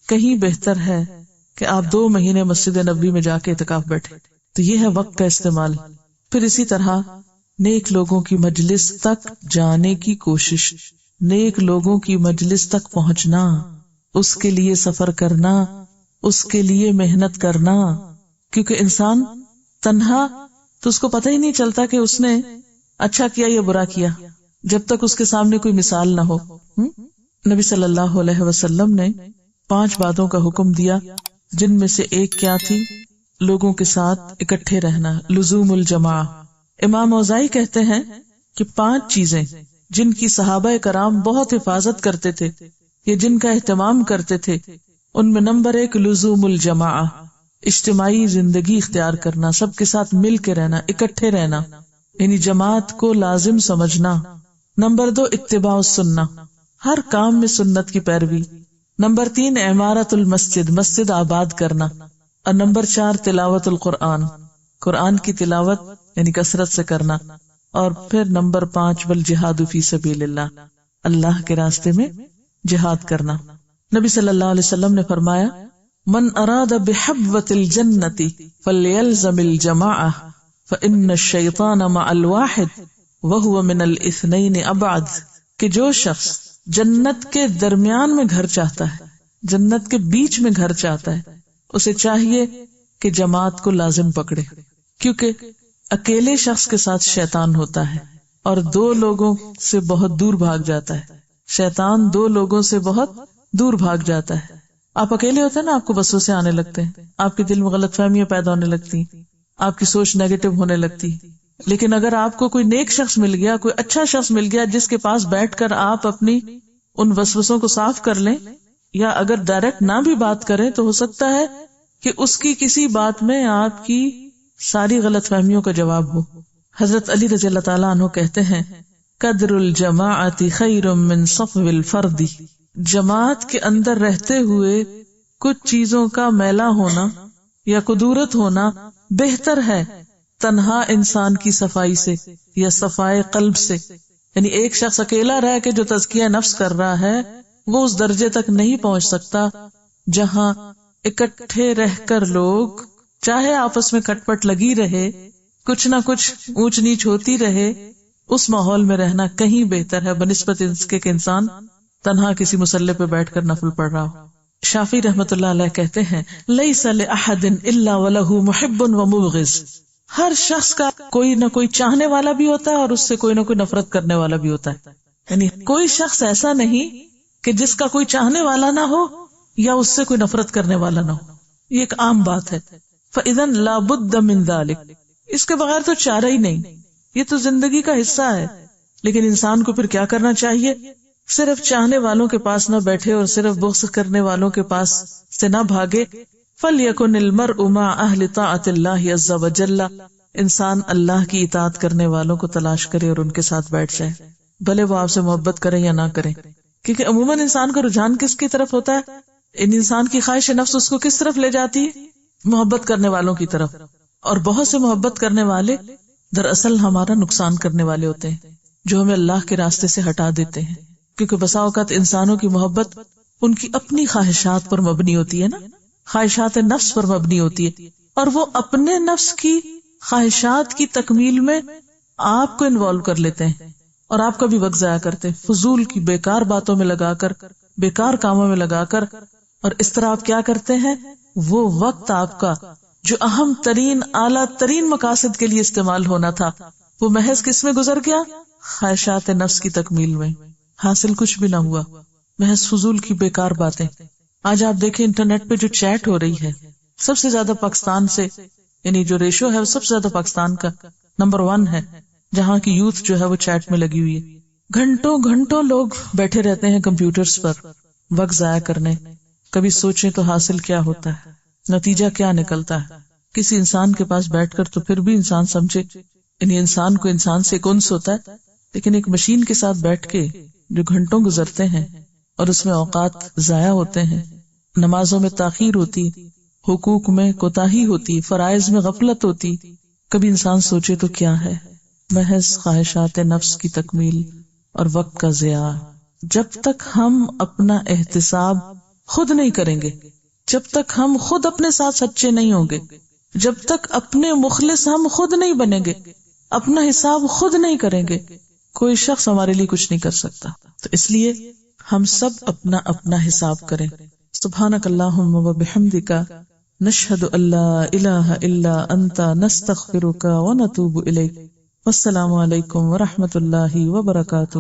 کہیں بہتر ہے کہ آپ 2 مہینے مسجد نبوی میں جا کے اعتکاف بیٹھے۔ تو یہ ہے وقت کا استعمال۔ پھر اسی طرح نیک لوگوں کی مجلس تک جانے کی کوشش، نیک لوگوں کی مجلس تک پہنچنا، اس کے لیے سفر کرنا، اس کے لیے محنت کرنا، کیونکہ انسان تنہا تو اس کو پتہ ہی نہیں چلتا کہ اس نے اچھا کیا یا برا کیا جب تک اس کے سامنے کوئی مثال نہ ہو۔ نبی صلی اللہ علیہ وسلم نے 5 باتوں کا حکم دیا، جن میں سے ایک کیا تھی؟ لوگوں کے ساتھ اکٹھے رہنا، لزوم الجماع۔ امام اوزاعی کہتے ہیں کہ 5 چیزیں جن کی صحابہ کرام بہت حفاظت کرتے تھے یا جن کا اہتمام کرتے تھے، ان میں نمبر 1 لزوم الجماع، اجتماعی زندگی اختیار کرنا، سب کے ساتھ مل کے رہنا، اکٹھے رہنا، یعنی جماعت کو لازم سمجھنا۔ نمبر 2 اتباع السنہ، ہر کام میں سنت کی پیروی۔ نمبر 3 عمارت المسجد، مسجد آباد کرنا۔ اور نمبر 4 تلاوت القرآن، قرآن کی تلاوت یعنی کثرت سے کرنا۔ اور پھر نمبر 5 والجہاد فی سبیل اللہ، اللہ کے راستے میں جہاد کرنا۔ نبی صلی اللہ علیہ وسلم نے فرمایا، من اراد بحبوۃ الجنۃ فلیلزم الجماعہ فإن الشیطان مع الواحد وهو من الاثنین ابعد، کہ جو شخص جنت کے درمیان میں گھر چاہتا ہے، جنت کے بیچ میں گھر چاہتا ہے، اسے چاہیے کہ جماعت کو لازم پکڑے، کیونکہ اکیلے شخص کے ساتھ شیطان ہوتا ہے اور 2 لوگوں سے بہت دور بھاگ جاتا ہے۔ شیطان 2 لوگوں سے بہت دور بھاگ جاتا ہے۔ آپ اکیلے ہوتے ہیں نا، آپ کو وسوسے آنے لگتے ہیں، آپ کے دل میں غلط فہمیاں پیدا ہونے لگتی ہیں، آپ کی سوچ نیگیٹو ہونے لگتی ہے۔ لیکن اگر آپ کو کوئی نیک شخص مل گیا، کوئی اچھا شخص مل گیا جس کے پاس بیٹھ کر آپ اپنی ان وسوسوں کو صاف کر لیں، یا اگر ڈائریکٹ نہ بھی بات کریں تو ہو سکتا ہے کہ اس کی کسی بات میں آپ کی ساری غلط فہمیوں کا جواب ہو۔ حضرت علی رضی اللہ تعالیٰ عنہ کہتے ہیں، قدر الجماعت خیر من صفو الفرد، جماعت کے اندر رہتے ہوئے کچھ چیزوں کا میلا ہونا یا قدورت ہونا بہتر ہے تنہا انسان کی صفائی سے یا صفائے قلب سے۔ یعنی ایک شخص اکیلا رہ کے جو تزکیہ نفس کر رہا ہے وہ اس درجے تک نہیں پہنچ سکتا جہاں اکٹھے رہ کر لوگ، چاہے آپس میں کٹ پٹ لگی رہے، کچھ نہ کچھ اونچ نیچ ہوتی رہے، اس ماحول میں رہنا کہیں بہتر ہے بنسبت اس کے کہ انسان تنہا کسی مسلح پہ بیٹھ کر نفل پڑھ رہا ہو۔ شافعی رحمۃ اللہ علیہ کہتے ہیں، لیس لأحد الا وله محب ومبغض، ہر شخص کا کوئی نہ کوئی چاہنے والا بھی ہوتا ہے اور اس سے کوئی نہ کوئی نفرت کرنے والا بھی ہوتا ہے۔ یعنی کوئی شخص ایسا نہیں کہ جس کا کوئی چاہنے والا نہ ہو یا اس سے کوئی نفرت کرنے والا نہ ہو، یہ ایک عام بات ہے۔ فإذن لا بد من ذلك، اس کے بغیر تو چارہ ہی نہیں، یہ تو زندگی کا حصہ ہے۔ لیکن انسان کو پھر کیا کرنا چاہیے؟ صرف چاہنے والوں کے پاس نہ بیٹھے اور صرف بغض کرنے والوں کے پاس سے نہ بھاگے۔ فَلْيَكُنِ الْمَرْءُ مَعَ أَهْلِ طَاعَةِ اللَّهِ عَزَّ وَجَلَّ، انسان اللہ کی اطاعت کرنے والوں کو تلاش کرے اور ان کے ساتھ بیٹھ جائے، بھلے وہ آپ سے محبت کریں یا نہ کریں، کیونکہ عموماً انسان کا رجحان کس کی طرف ہوتا ہے؟ انسان کی خواہش نفس اس کو کس طرف لے جاتی ہے؟ محبت کرنے والوں کی طرف۔ اور بہت سے محبت کرنے والے دراصل ہمارا نقصان کرنے والے ہوتے ہیں، جو ہمیں اللہ کے راستے سے ہٹا دیتے ہیں، کیونکہ بسا اوقات انسانوں کی محبت ان کی اپنی خواہشات پر مبنی ہوتی ہے نا، خواہشات نفس پر مبنی ہوتی ہے، اور وہ اپنے نفس کی خواہشات کی تکمیل میں آپ کو انوالو کر لیتے ہیں اور آپ کا بھی وقت ضائع کرتے ہیں، فضول کی بیکار باتوں میں لگا کر، بیکار کاموں میں لگا کر۔ اور اس طرح آپ کیا کرتے ہیں؟ وہ وقت آپ کا جو اہم ترین اعلیٰ ترین مقاصد کے لیے استعمال ہونا تھا، وہ محض کس میں گزر گیا؟ خواہشات نفس کی تکمیل میں، حاصل کچھ بھی نہ ہوا۔ محض فضول کی بیکار باتیں. آج آپ دیکھیں انٹرنیٹ پہ جو چیٹ ہو رہی ہے سب سے زیادہ پاکستان سے، یعنی جو ریشو ہے وہ سب سے زیادہ پاکستان کا نمبر 1 ہے، جہاں کی یوتھ جو ہے وہ چیٹ میں لگی ہوئی ہے. گھنٹوں گھنٹوں لوگ بیٹھے رہتے ہیں کمپیوٹرز پر وقت ضائع کرنے. کبھی سوچیں تو حاصل کیا ہوتا ہے، نتیجہ کیا نکلتا ہے. کسی انسان کے پاس بیٹھ کر تو پھر بھی انسان سمجھے، یعنی انسان کو انسان سے ایک انس ہوتا ہے، لیکن ایک مشین کے ساتھ بیٹھ کے جو گھنٹوں گزرتے ہیں اور اس میں اوقات ضائع ہوتے ہیں، نمازوں میں تاخیر ہوتی، حقوق میں کوتاہی ہوتی، فرائض میں غفلت ہوتی، کبھی انسان سوچے تو کیا ہے؟ محض خواہشات نفس کی تکمیل اور وقت کا ضیاع. جب تک ہم اپنا احتساب خود نہیں کریں گے، جب تک ہم خود اپنے ساتھ سچے نہیں ہوں گے، جب تک اپنے مخلص ہم خود نہیں بنیں گے، اپنا حساب خود نہیں کریں گے، کوئی شخص ہمارے لیے کچھ نہیں کر سکتا. تو اس لیے ہم سب اپنا اپنا حساب کریں. سبحانک اللہم و بحمدک، نشہد ان لا الہ الا انت، نستغفرک و نتوب الیک. والسلام علیکم ورحمۃ اللہ وبرکاتہ.